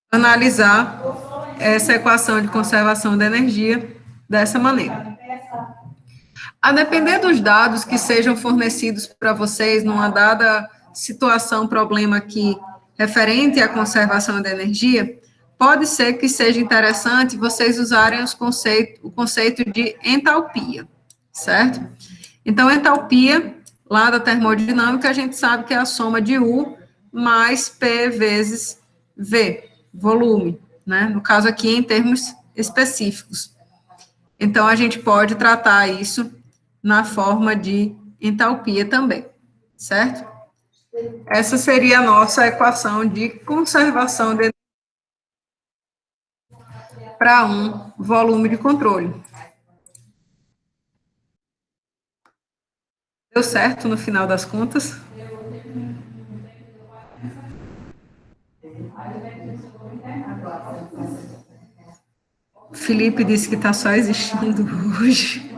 analisar essa equação de conservação da energia dessa maneira. A depender dos dados que sejam fornecidos para vocês numa dada situação, problema aqui referente à conservação da energia, pode ser que seja interessante vocês usarem o conceito de entalpia, certo? Então, entalpia, lá da termodinâmica, a gente sabe que é a soma de U mais P vezes V, volume, né? No caso aqui, em termos específicos. Então, a gente pode tratar isso na forma de entalpia também, certo? Essa seria a nossa equação de conservação de energia para um volume de controle. Deu certo no final das contas? Felipe disse que está só existindo hoje.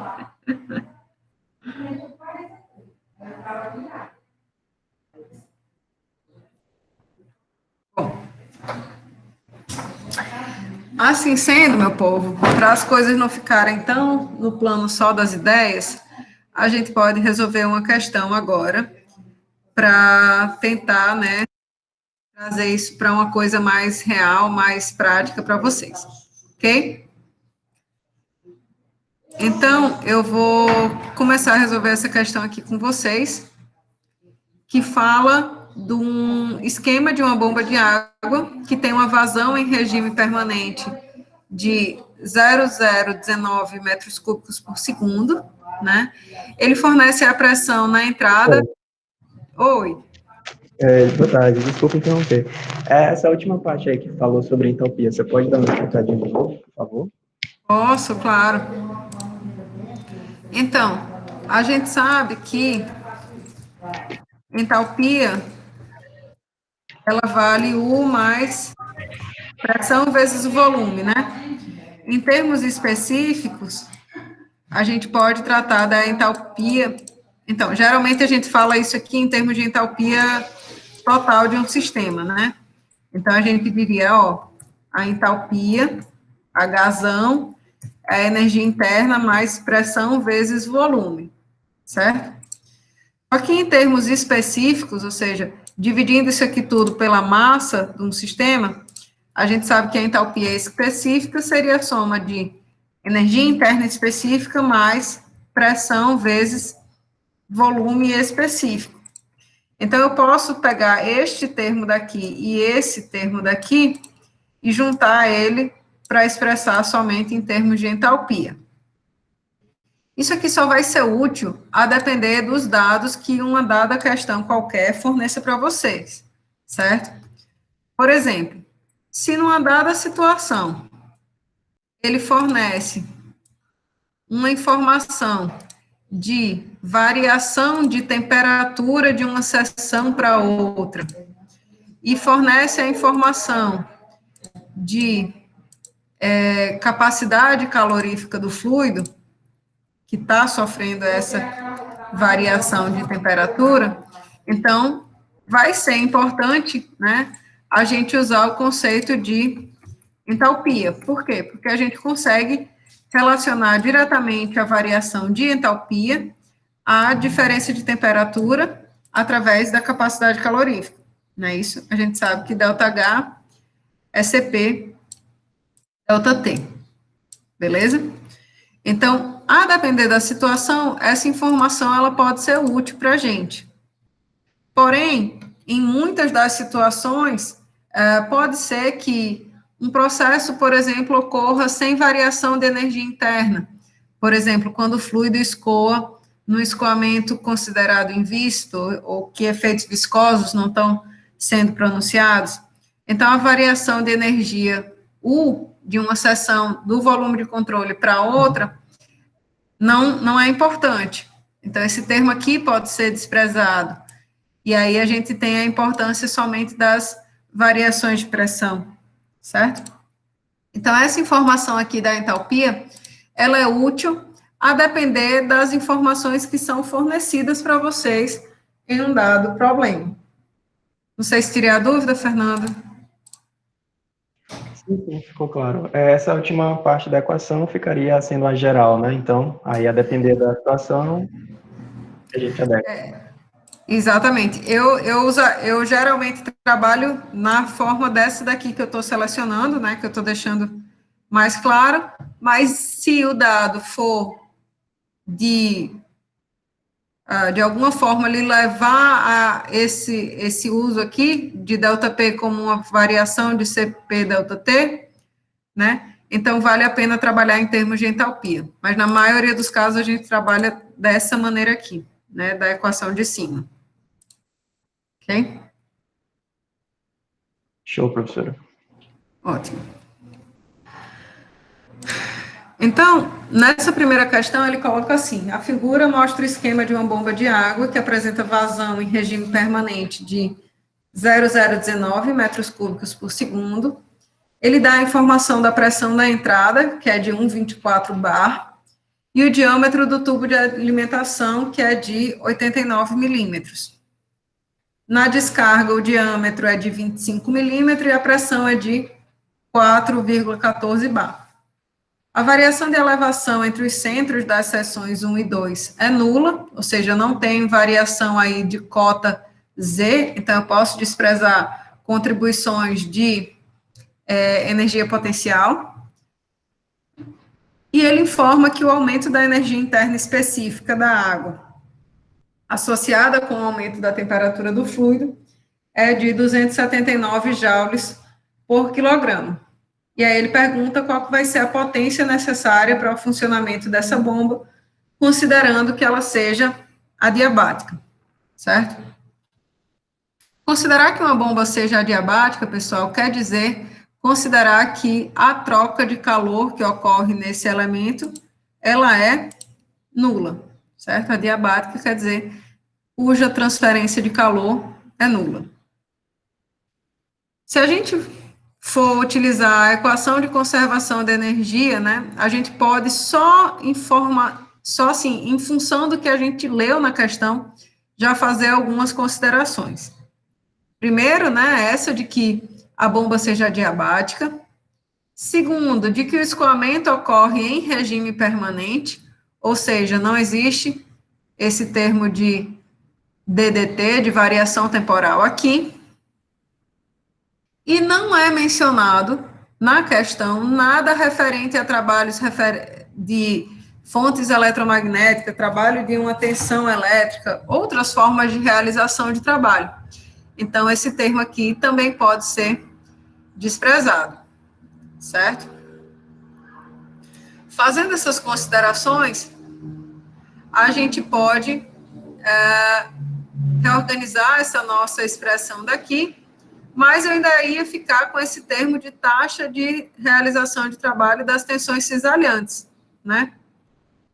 Bom, assim sendo, meu povo, para as coisas não ficarem tão no plano só das ideias, a gente pode resolver uma questão agora para tentar, né, trazer isso para uma coisa mais real, mais prática para vocês, ok? Então, eu vou começar a resolver essa questão aqui com vocês, que fala de um esquema de uma bomba de água que tem uma vazão em regime permanente de 0,019 metros cúbicos por segundo, né? Ele fornece a pressão na entrada... Oi. Boa tarde, desculpa interromper. Essa última parte aí que falou sobre entalpia, você pode dar uma explicadinha de novo, por favor? Posso, claro. Então, a gente sabe que entalpia, ela vale U mais pressão vezes o volume, né? Em termos específicos, a gente pode tratar da entalpia. Então, geralmente a gente fala isso aqui em termos de entalpia total de um sistema, né? Então, a gente diria, ó, a entalpia, Hzão, é a energia interna mais pressão vezes volume, certo? Aqui em termos específicos, ou seja, dividindo isso aqui tudo pela massa de um sistema, a gente sabe que a entalpia específica seria a soma de energia interna específica mais pressão vezes volume específico. Então, eu posso pegar este termo daqui e esse termo daqui e juntar ele para expressar somente em termos de entalpia. Isso aqui só vai ser útil a depender dos dados que uma dada questão qualquer forneça para vocês, certo? Por exemplo, se numa dada situação ele fornece uma informação de variação de temperatura de uma seção para outra e fornece a informação de capacidade calorífica do fluido, que está sofrendo essa variação de temperatura, então, vai ser importante, né, a gente usar o conceito de entalpia. Por quê? Porque a gente consegue relacionar diretamente a variação de entalpia à diferença de temperatura através da capacidade calorífica, não é isso? A gente sabe que ΔH é CP ΔT, beleza? Então, a depender da situação, essa informação ela pode ser útil para a gente. Porém, em muitas das situações, pode ser que um processo, por exemplo, ocorra sem variação de energia interna. Por exemplo, quando o fluido escoa no escoamento considerado invisto, ou que efeitos viscosos não estão sendo pronunciados. Então, a variação de energia U de uma seção do volume de controle para outra não é importante. Então, esse termo aqui pode ser desprezado. E aí a gente tem a importância somente das variações de pressão, certo? Então, essa informação aqui da entalpia, ela é útil a depender das informações que são fornecidas para vocês em um dado problema. Não sei se tirei a dúvida, Fernando. Sim, ficou claro. Essa última parte da equação ficaria sendo a geral, né? Então, aí a depender da situação, a gente adequa. Exatamente. Eu geralmente trabalho na forma dessa daqui que eu estou selecionando, né, que eu estou deixando mais claro, mas se o dado for de alguma forma lhe levar a esse uso aqui de ΔP como uma variação de CP ΔT, né, então vale a pena trabalhar em termos de entalpia, mas na maioria dos casos a gente trabalha dessa maneira aqui, né, da equação de cima. Ok? Show, professora. Ótimo. Então, nessa primeira questão, ele coloca assim, a figura mostra o esquema de uma bomba de água que apresenta vazão em regime permanente de 0,019 metros cúbicos por segundo. Ele dá a informação da pressão da entrada, que é de 1,24 bar, e o diâmetro do tubo de alimentação, que é de 89 milímetros. Na descarga, o diâmetro é de 25 milímetros e a pressão é de 4,14 bar. A variação de elevação entre os centros das seções 1 e 2 é nula, ou seja, não tem variação aí de cota Z, então eu posso desprezar contribuições de energia potencial. E ele informa que o aumento da energia interna específica da água, associada com o aumento da temperatura do fluido, é de 279 joules por quilograma. E aí ele pergunta qual vai ser a potência necessária para o funcionamento dessa bomba, considerando que ela seja adiabática, certo? Considerar que uma bomba seja adiabática, pessoal, quer dizer considerar que a troca de calor que ocorre nesse elemento, ela é nula, certo? Adiabática quer dizer cuja transferência de calor é nula. Se a gente for utilizar a equação de conservação de energia, né, a gente pode só assim, em função do que a gente leu na questão, já fazer algumas considerações. Primeiro, né, essa de que a bomba seja adiabática. Segundo, de que o escoamento ocorre em regime permanente, ou seja, não existe esse termo de DDT, de variação temporal aqui. E não é mencionado na questão nada referente a trabalhos de fontes eletromagnéticas, trabalho de uma tensão elétrica, outras formas de realização de trabalho. Então, esse termo aqui também pode ser desprezado, certo? Fazendo essas considerações, a gente pode reorganizar essa nossa expressão daqui, mas eu ainda ia ficar com esse termo de taxa de realização de trabalho das tensões cisalhantes, né?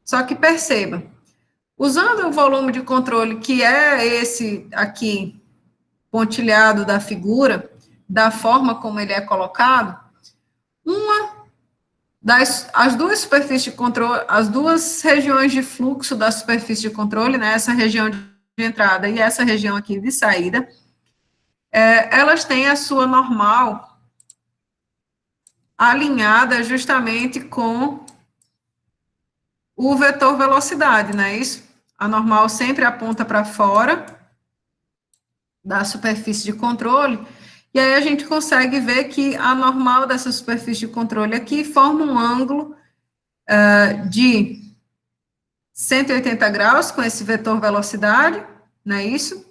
Só que perceba, usando o volume de controle, que é esse aqui, pontilhado da figura, da forma como ele é colocado, as duas superfícies de controle, as duas regiões de fluxo da superfície de controle, né, essa região de entrada e essa região aqui de saída, elas têm a sua normal alinhada justamente com o vetor velocidade, não é isso? A normal sempre aponta para fora da superfície de controle, e aí a gente consegue ver que a normal dessa superfície de controle aqui forma um ângulo de 180 graus com esse vetor velocidade, não é isso?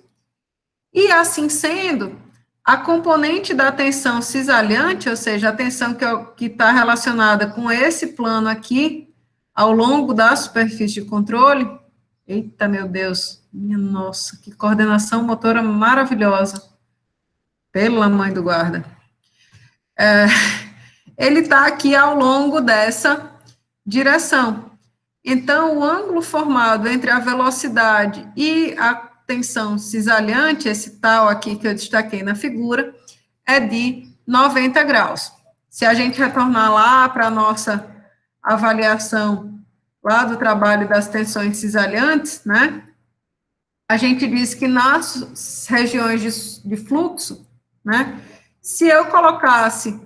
E assim sendo, a componente da tensão cisalhante, ou seja, a tensão que está relacionada com esse plano aqui, ao longo da superfície de controle, eita, meu Deus, minha nossa, que coordenação motora maravilhosa, pela mãe do guarda. Ele está aqui ao longo dessa direção. Então, o ângulo formado entre a velocidade e a tensão cisalhante, esse tal aqui que eu destaquei na figura, é de 90 graus. Se a gente retornar lá para a nossa avaliação lá do trabalho das tensões cisalhantes, né, a gente diz que nas regiões de fluxo, né, se eu colocasse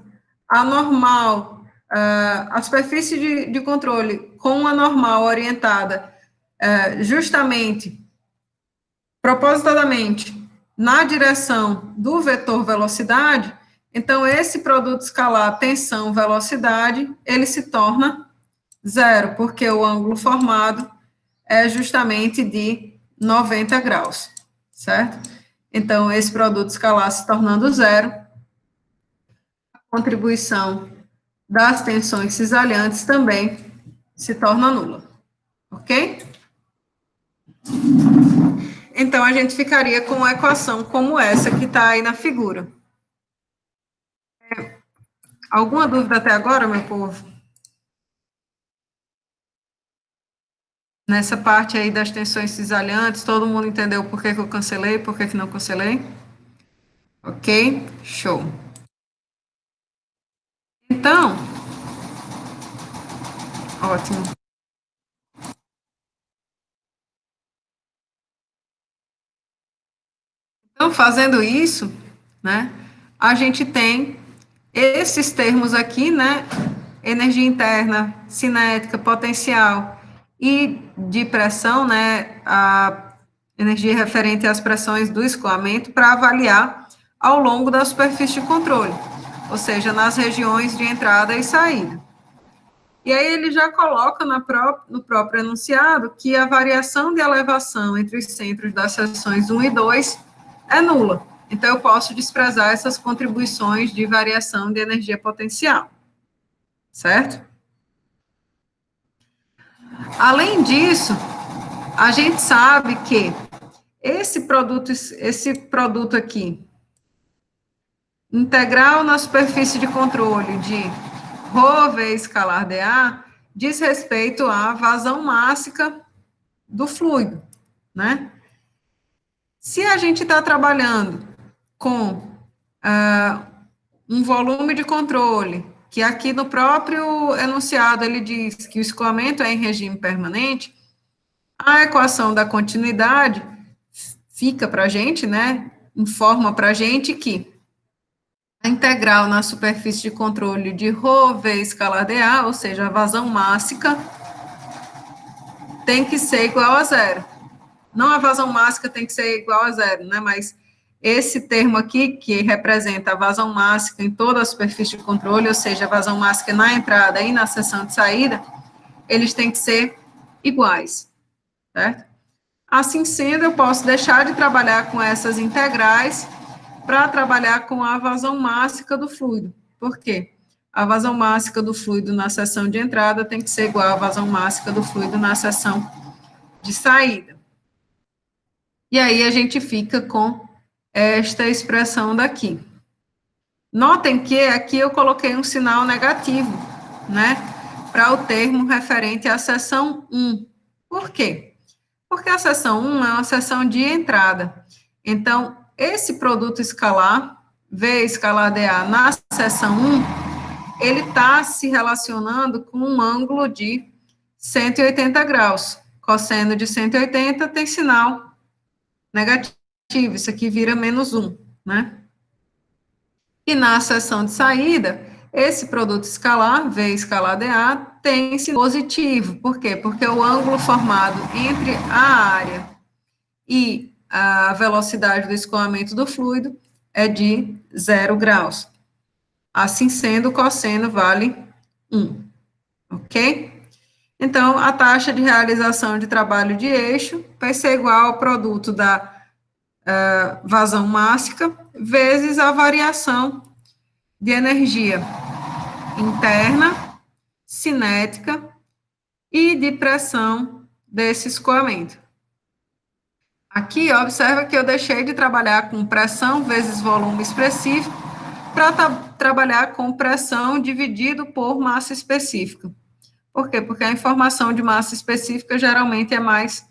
a normal, a superfície de controle com a normal orientada justamente, propositadamente, na direção do vetor velocidade, então esse produto escalar tensão-velocidade, ele se torna zero, porque o ângulo formado é justamente de 90 graus, certo? Então, esse produto escalar se tornando zero, a contribuição das tensões cisalhantes também se torna nula, ok? Então, a gente ficaria com uma equação como essa que está aí na figura. Alguma dúvida até agora, meu povo? Nessa parte aí das tensões cisalhantes, todo mundo entendeu por que eu cancelei, por que não cancelei? Ok? Show. Então, ótimo. Então, fazendo isso, né, a gente tem esses termos aqui, né, energia interna, cinética, potencial e de pressão, né, a energia referente às pressões do escoamento para avaliar ao longo da superfície de controle, ou seja, nas regiões de entrada e saída. E aí ele já coloca no próprio enunciado que a variação de elevação entre os centros das seções 1 e 2 é nula. Então, eu posso desprezar essas contribuições de variação de energia potencial. Certo? Além disso, a gente sabe que esse produto aqui, integral na superfície de controle de ρ vezes escalar dA, diz respeito à vazão mássica do fluido, né? Se a gente está trabalhando com um volume de controle, que aqui no próprio enunciado ele diz que o escoamento é em regime permanente, a equação da continuidade fica para a gente, né? Informa para a gente que a integral na superfície de controle de ρ vezes escalar dA, ou seja, a vazão mássica, tem que ser igual a zero. Não a vazão mássica tem que ser igual a zero, né? Mas esse termo aqui, que representa a vazão mássica em toda a superfície de controle, ou seja, a vazão mássica na entrada e na seção de saída, eles têm que ser iguais, certo? Assim sendo, eu posso deixar de trabalhar com essas integrais para trabalhar com a vazão mássica do fluido. Por quê? A vazão mássica do fluido na seção de entrada tem que ser igual à vazão mássica do fluido na seção de saída. E aí a gente fica com esta expressão daqui. Notem que aqui eu coloquei um sinal negativo, né, para o termo referente à seção 1. Por quê? Porque a seção 1 é uma seção de entrada. Então, esse produto escalar, V escalar dA na seção 1, ele está se relacionando com um ângulo de 180 graus. Cosseno de 180 tem sinal negativo, isso aqui vira menos 1, né? E na seção de saída, esse produto escalar, V escalar dA, tem sinal positivo. Por quê? Porque o ângulo formado entre a área e a velocidade do escoamento do fluido é de 0 graus. Assim sendo, o cosseno vale 1, ok? Então, a taxa de realização de trabalho de eixo vai ser igual ao produto da vazão mássica vezes a variação de energia interna, cinética e de pressão desse escoamento. Aqui, observa que eu deixei de trabalhar com pressão vezes volume específico para trabalhar com pressão dividido por massa específica. Por quê? Porque a informação de massa específica geralmente é mais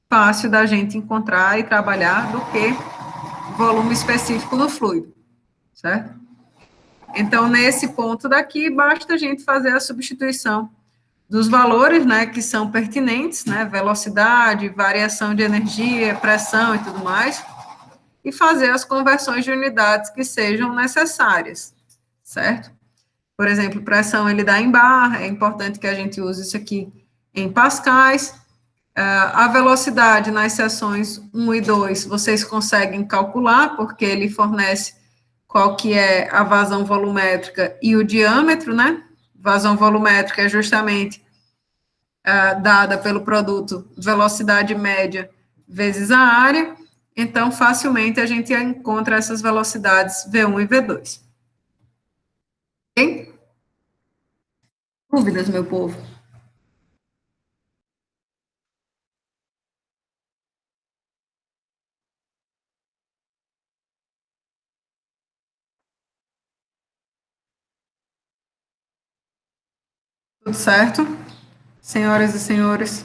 fácil da gente encontrar e trabalhar do que volume específico do fluido, certo? Então, nesse ponto daqui, basta a gente fazer a substituição dos valores, né, que são pertinentes, né, velocidade, variação de energia, pressão e tudo mais, e fazer as conversões de unidades que sejam necessárias, certo? Por exemplo, pressão ele dá em bar, é importante que a gente use isso aqui em pascais. A velocidade nas seções 1 e 2, vocês conseguem calcular, porque ele fornece qual que é a vazão volumétrica e o diâmetro, né? Vazão volumétrica é justamente dada pelo produto velocidade média vezes a área, então facilmente a gente encontra essas velocidades V1 e V2. Ok? Dúvidas, meu povo? Tudo certo? Senhoras e senhores?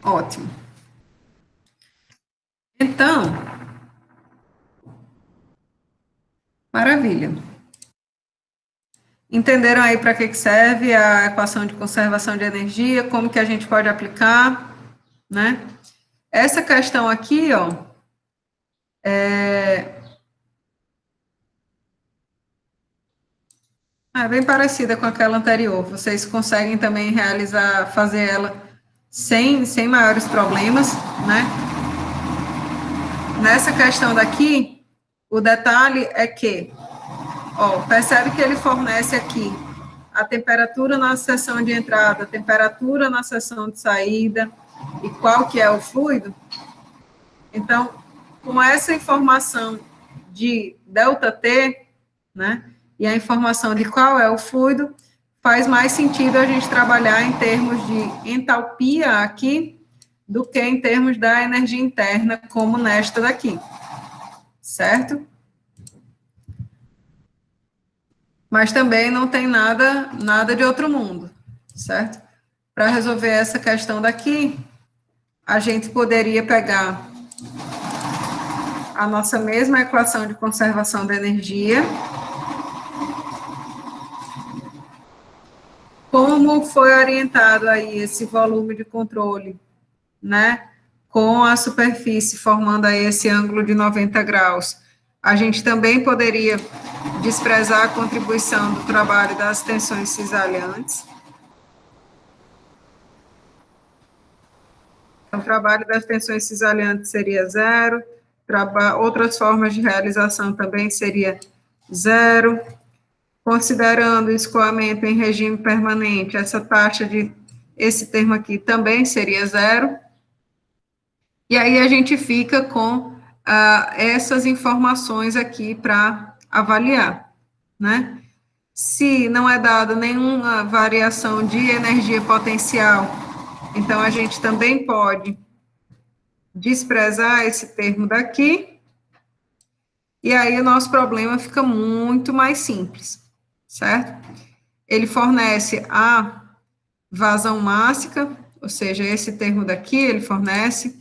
Ótimo. Então, maravilha. Entenderam aí para que serve a equação de conservação de energia, como que a gente pode aplicar, né? Essa questão aqui, ó, é bem parecida com aquela anterior. Vocês conseguem também fazer ela sem maiores problemas, né? Nessa questão daqui, o detalhe é que, ó, percebe que ele fornece aqui a temperatura na seção de entrada, a temperatura na seção de saída e qual que é o fluido. Então, com essa informação de ΔT, né, e a informação de qual é o fluido, faz mais sentido a gente trabalhar em termos de entalpia aqui do que em termos da energia interna, como nesta daqui, certo? Mas também não tem nada de outro mundo, certo? Para resolver essa questão daqui, a gente poderia pegar a nossa mesma equação de conservação da energia, como foi orientado aí esse volume de controle, né, com a superfície formando aí esse ângulo de 90 graus. A gente também poderia desprezar a contribuição do trabalho das tensões cisalhantes. Então, o trabalho das tensões cisalhantes seria zero, outras formas de realização também seria zero. Considerando o escoamento em regime permanente, essa taxa esse termo aqui também seria zero. E aí a gente fica com essas informações aqui para avaliar, né? Se não é dada nenhuma variação de energia potencial, então a gente também pode desprezar esse termo daqui, e aí o nosso problema fica muito mais simples, certo? Ele fornece a vazão mássica, ou seja, esse termo daqui, ele fornece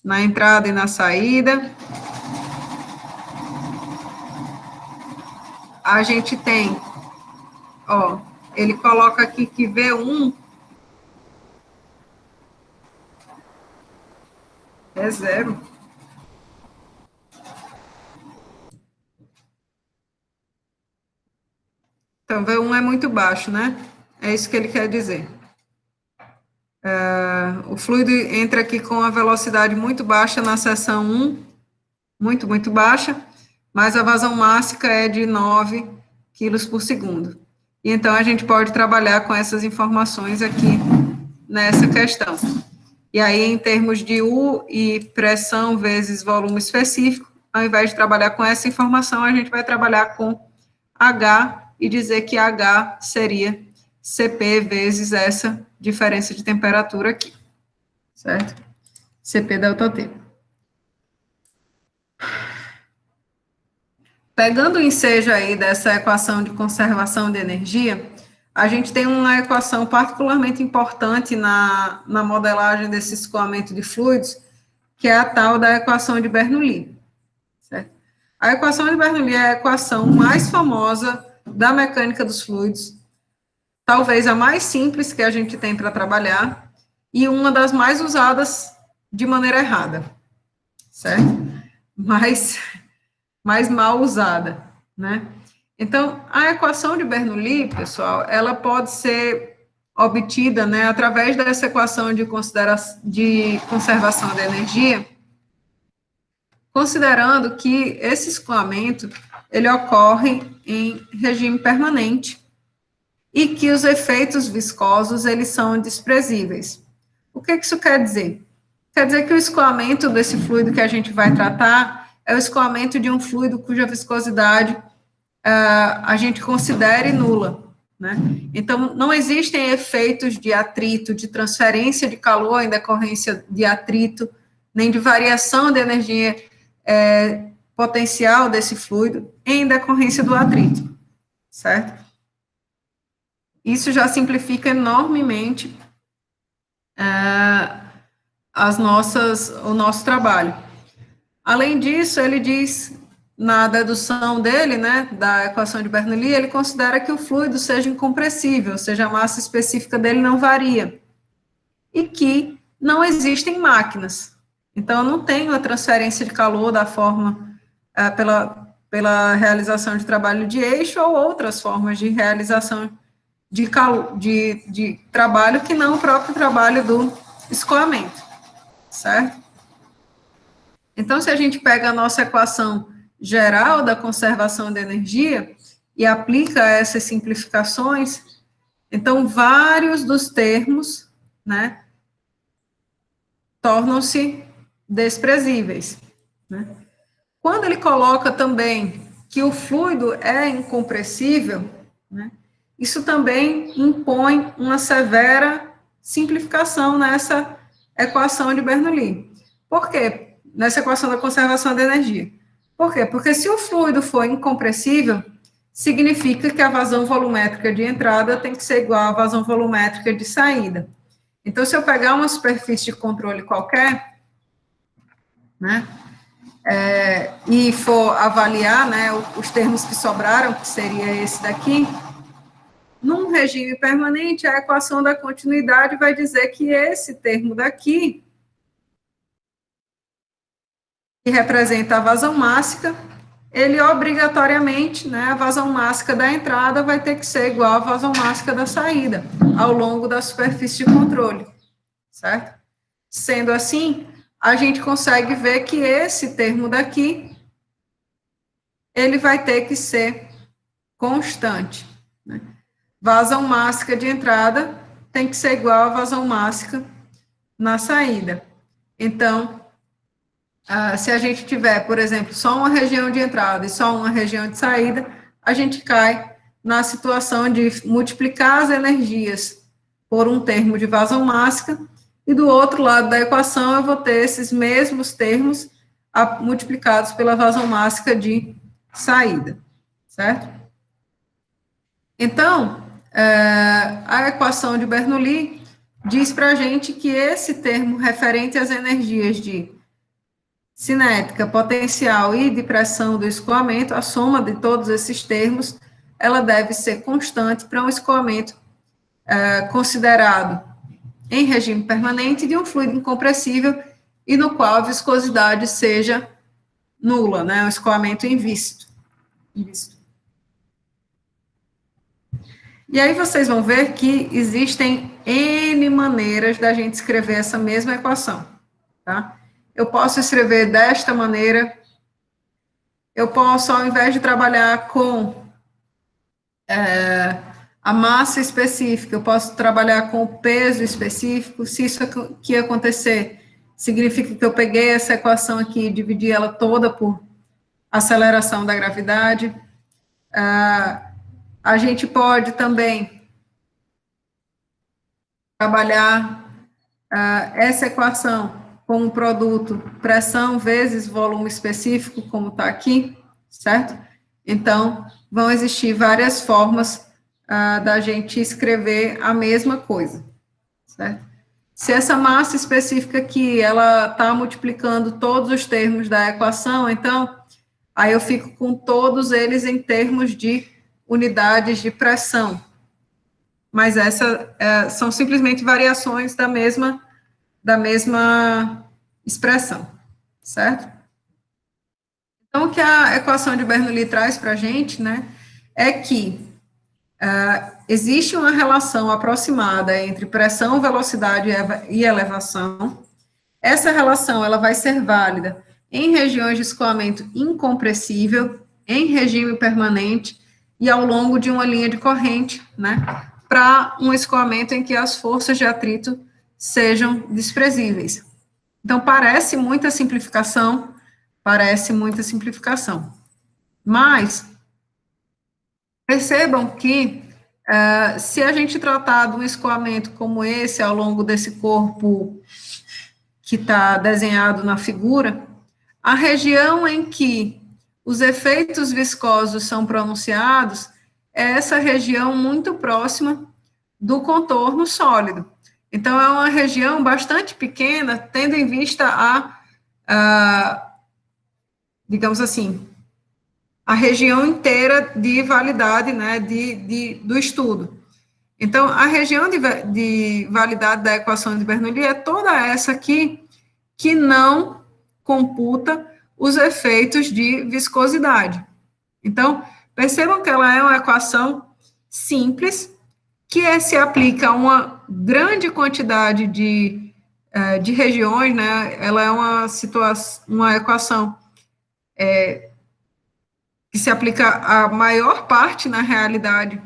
na entrada e na saída. A gente tem, ó, ele coloca aqui que V1 é zero. Então, V1 é muito baixo, né? É isso que ele quer dizer. O fluido entra aqui com a velocidade muito baixa na seção 1, muito baixa, mas a vazão máxima é de 9 quilos por segundo. E então, a gente pode trabalhar com essas informações aqui nessa questão. E aí, em termos de U e pressão vezes volume específico, ao invés de trabalhar com essa informação, a gente vai trabalhar com H e dizer que H seria CP vezes essa diferença de temperatura aqui, certo? CP delta T. Pegando o ensejo aí dessa equação de conservação de energia, a gente tem uma equação particularmente importante na modelagem desse escoamento de fluidos, que é a tal da equação de Bernoulli, certo? A equação de Bernoulli é a equação mais famosa da mecânica dos fluidos, talvez a mais simples que a gente tem para trabalhar, e uma das mais usadas de maneira errada, certo? Mais mal usada, né? Então, a equação de Bernoulli, pessoal, ela pode ser obtida, né, através dessa equação de conservação da energia, considerando que esse escoamento, ele ocorre em regime permanente e que os efeitos viscosos, eles são desprezíveis. O que isso quer dizer? Quer dizer que o escoamento desse fluido que a gente vai tratar é o escoamento de um fluido cuja viscosidade a gente considere nula, né? Então, não existem efeitos de atrito, de transferência de calor em decorrência de atrito, nem de variação de energia potencial desse fluido em decorrência do atrito, certo? Isso já simplifica enormemente o nosso trabalho. Além disso, ele diz, na dedução dele, né, da equação de Bernoulli, ele considera que o fluido seja incompressível, ou seja, a massa específica dele não varia, e que não existem máquinas. Então, eu não tenho a transferência de calor da forma, pela realização de trabalho de eixo ou outras formas de realização de trabalho que não o próprio trabalho do escoamento, certo? Então, se a gente pega a nossa equação geral da conservação de energia e aplica essas simplificações, então, vários dos termos, né, tornam-se desprezíveis, né? Quando ele coloca também que o fluido é incompressível, né, isso também impõe uma severa simplificação nessa equação de Bernoulli. Por quê? Nessa equação da conservação da energia. Por quê? Porque se o fluido for incompressível, significa que a vazão volumétrica de entrada tem que ser igual à vazão volumétrica de saída. Então, se eu pegar uma superfície de controle qualquer, né, e for avaliar, né, os termos que sobraram, que seria esse daqui, num regime permanente, a equação da continuidade vai dizer que esse termo daqui, que representa a vazão mássica, ele obrigatoriamente, né, a vazão mássica da entrada vai ter que ser igual à vazão mássica da saída, ao longo da superfície de controle, certo? Sendo assim, a gente consegue ver que esse termo daqui, ele vai ter que ser constante, né? Vazão mássica de entrada tem que ser igual à vazão mássica na saída. Então, se a gente tiver, por exemplo, só uma região de entrada e só uma região de saída, a gente cai na situação de multiplicar as energias por um termo de vazão mássica, e do outro lado da equação eu vou ter esses mesmos termos multiplicados pela vazão mássica de saída, certo? Então, a equação de Bernoulli diz para a gente que esse termo referente às energias de cinética, potencial e de pressão do escoamento, a soma de todos esses termos, ela deve ser constante para um escoamento considerado em regime permanente de um fluido incompressível e no qual a viscosidade seja nula, né, o escoamento invisto. E aí vocês vão ver que existem N maneiras da gente escrever essa mesma equação, tá? Eu posso escrever desta maneira, eu posso, ao invés de trabalhar com a massa específica, eu posso trabalhar com o peso específico. Se isso aqui acontecer, significa que eu peguei essa equação aqui e dividi ela toda por aceleração da gravidade. A gente pode também trabalhar essa equação com um produto pressão vezes volume específico, como está aqui, certo? Então, vão existir várias formas da gente escrever a mesma coisa, certo? Se essa massa específica aqui, ela está multiplicando todos os termos da equação, então, aí eu fico com todos eles em termos de unidades de pressão. Mas essas são simplesmente variações da mesma expressão, certo? Então, o que a equação de Bernoulli traz para a gente, né, é que existe uma relação aproximada entre pressão, velocidade e elevação. Essa relação, ela vai ser válida em regiões de escoamento incompressível, em regime permanente e ao longo de uma linha de corrente, né, para um escoamento em que as forças de atrito sejam desprezíveis. Então, parece muita simplificação, mas percebam que se a gente tratar de um escoamento como esse ao longo desse corpo que está desenhado na figura, a região em que os efeitos viscosos são pronunciados é essa região muito próxima do contorno sólido. Então, é uma região bastante pequena, tendo em vista digamos assim, a região inteira de validade, né, do estudo. Então, a região de validade da equação de Bernoulli é toda essa aqui que não computa os efeitos de viscosidade. Então, percebam que ela é uma equação simples, que se aplica a uma grande quantidade de regiões, né? Ela é uma equação que se aplica a maior parte, na realidade,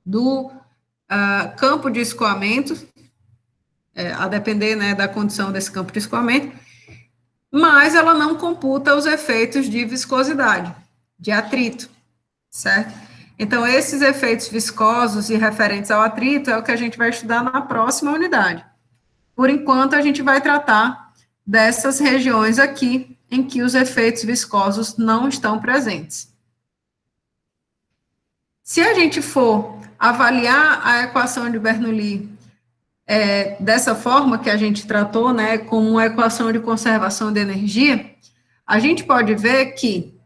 do campo de escoamento, a depender, né, da condição desse campo de escoamento, mas ela não computa os efeitos de viscosidade, de atrito, certo? Então, esses efeitos viscosos e referentes ao atrito é o que a gente vai estudar na próxima unidade. Por enquanto, a gente vai tratar dessas regiões aqui, em que os efeitos viscosos não estão presentes. Se a gente for avaliar a equação de Bernoulli dessa forma que a gente tratou, né, como uma equação de conservação de energia, a gente pode ver que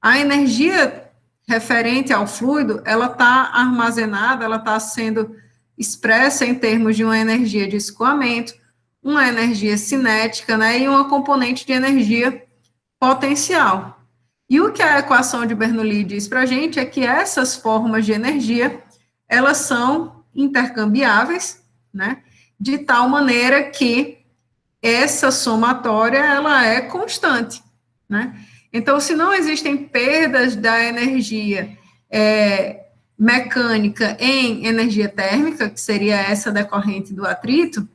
a energia referente ao fluido, ela está armazenada, ela está sendo expressa em termos de uma energia de escoamento, uma energia cinética, né, e uma componente de energia potencial. E o que a equação de Bernoulli diz para a gente é que essas formas de energia, elas são intercambiáveis, né, de tal maneira que essa somatória, ela é constante, né? Então, se não existem perdas da energia mecânica em energia térmica, que seria essa decorrente do atrito,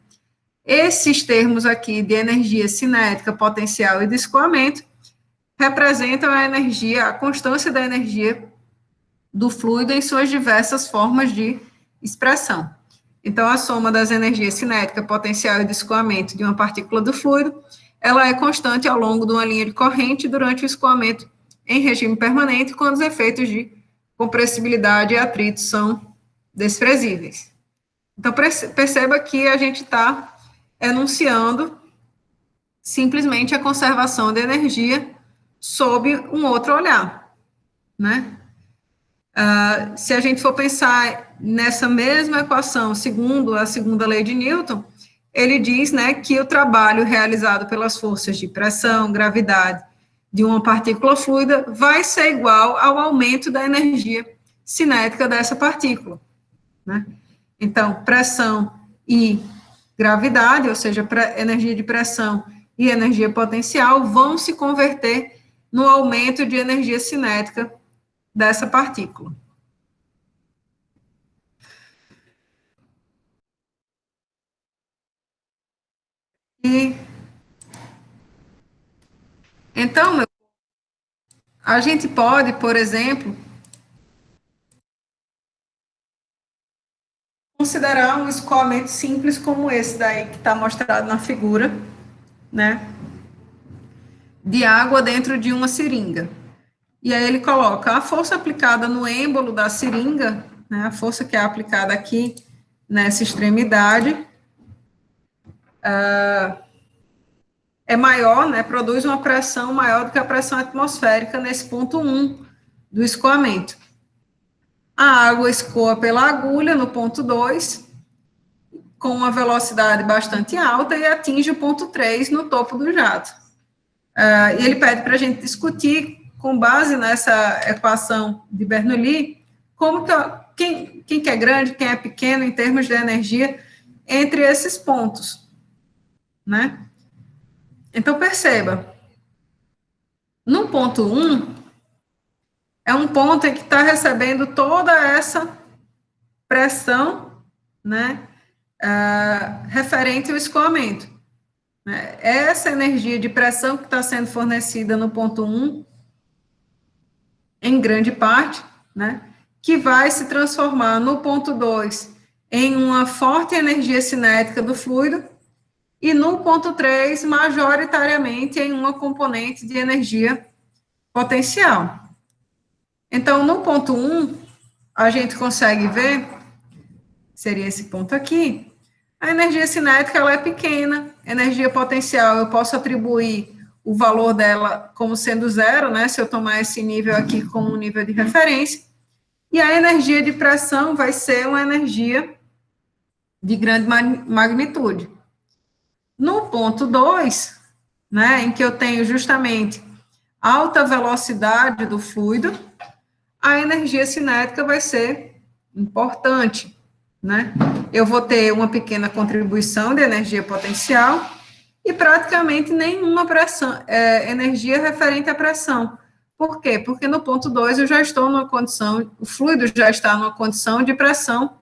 esses termos aqui de energia cinética, potencial e de escoamento representam a energia, a constância da energia do fluido em suas diversas formas de expressão. Então, a soma das energias cinética, potencial e de escoamento de uma partícula do fluido, ela é constante ao longo de uma linha de corrente durante o escoamento em regime permanente, quando os efeitos de compressibilidade e atrito são desprezíveis. Então, perceba que a gente está enunciando simplesmente a conservação de energia sob um outro olhar, né? Se a gente for pensar nessa mesma equação, segundo a segunda lei de Newton, ele diz, né, que o trabalho realizado pelas forças de pressão, gravidade de uma partícula fluida vai ser igual ao aumento da energia cinética dessa partícula, né? Então, pressão e gravidade, ou seja, energia de pressão e energia potencial, vão se converter no aumento de energia cinética dessa partícula. E, então, a gente pode, por exemplo, considerar um escoamento simples como esse daí que está mostrado na figura, né, de água dentro de uma seringa. E aí ele coloca a força aplicada no êmbolo da seringa, né, a força que é aplicada aqui nessa extremidade, é maior, né, produz uma pressão maior do que a pressão atmosférica nesse ponto 1 do escoamento. A água escoa pela agulha no ponto 2, com uma velocidade bastante alta e atinge o ponto 3 no topo do jato. E ele pede para a gente discutir, com base nessa equação de Bernoulli, como que, quem que é grande, quem é pequeno em termos de energia entre esses pontos, né? Então, perceba, no ponto 1, é um ponto em que está recebendo toda essa pressão, né, referente ao escoamento. Né? Essa energia de pressão que está sendo fornecida no ponto 1, em grande parte, né, que vai se transformar no ponto 2 em uma forte energia cinética do fluido, e no ponto 3, majoritariamente, em uma componente de energia potencial. Então, no ponto 1, a gente consegue ver, seria esse ponto aqui, a energia cinética ela é pequena, energia potencial eu posso atribuir o valor dela como sendo zero, né, se eu tomar esse nível aqui como um nível de referência, e a energia de pressão vai ser uma energia de grande magnitude. No ponto 2, né, em que eu tenho justamente alta velocidade do fluido, a energia cinética vai ser importante, né? Eu vou ter uma pequena contribuição de energia potencial e praticamente nenhuma energia referente à pressão. Por quê? Porque no ponto 2 eu já estou numa condição, o fluido já está numa condição de pressão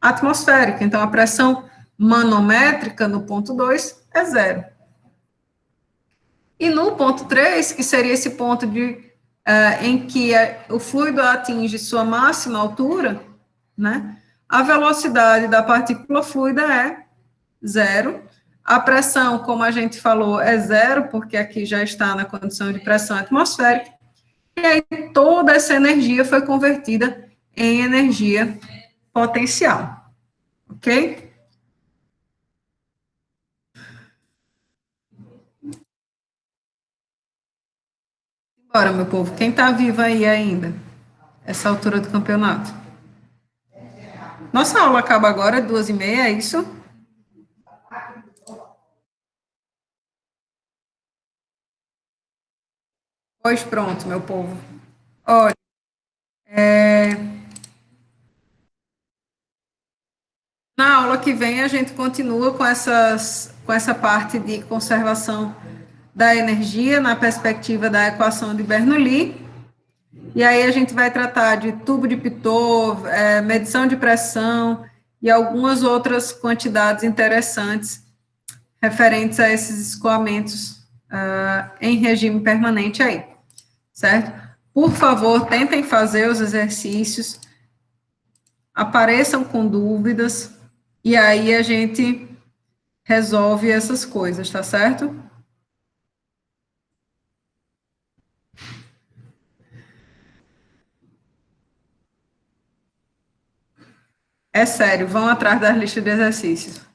atmosférica, então a pressão manométrica no ponto 2 é zero. E no ponto 3, que seria esse ponto em que o fluido atinge sua máxima altura, né, a velocidade da partícula fluida é zero, a pressão, como a gente falou, é zero, porque aqui já está na condição de pressão atmosférica, e aí toda essa energia foi convertida em energia potencial, ok? Bora, meu povo, quem está vivo aí ainda, essa altura do campeonato? Nossa aula acaba agora, 2h30, é isso? Pois pronto, meu povo. Olha, na aula que vem a gente continua com essa parte de conservação da energia na perspectiva da equação de Bernoulli. E aí a gente vai tratar de tubo de Pitot, medição de pressão e algumas outras quantidades interessantes referentes a esses escoamentos em regime permanente aí, certo? Por favor, tentem fazer os exercícios, apareçam com dúvidas, e aí a gente resolve essas coisas, tá certo? É sério, vão atrás das listas de exercícios.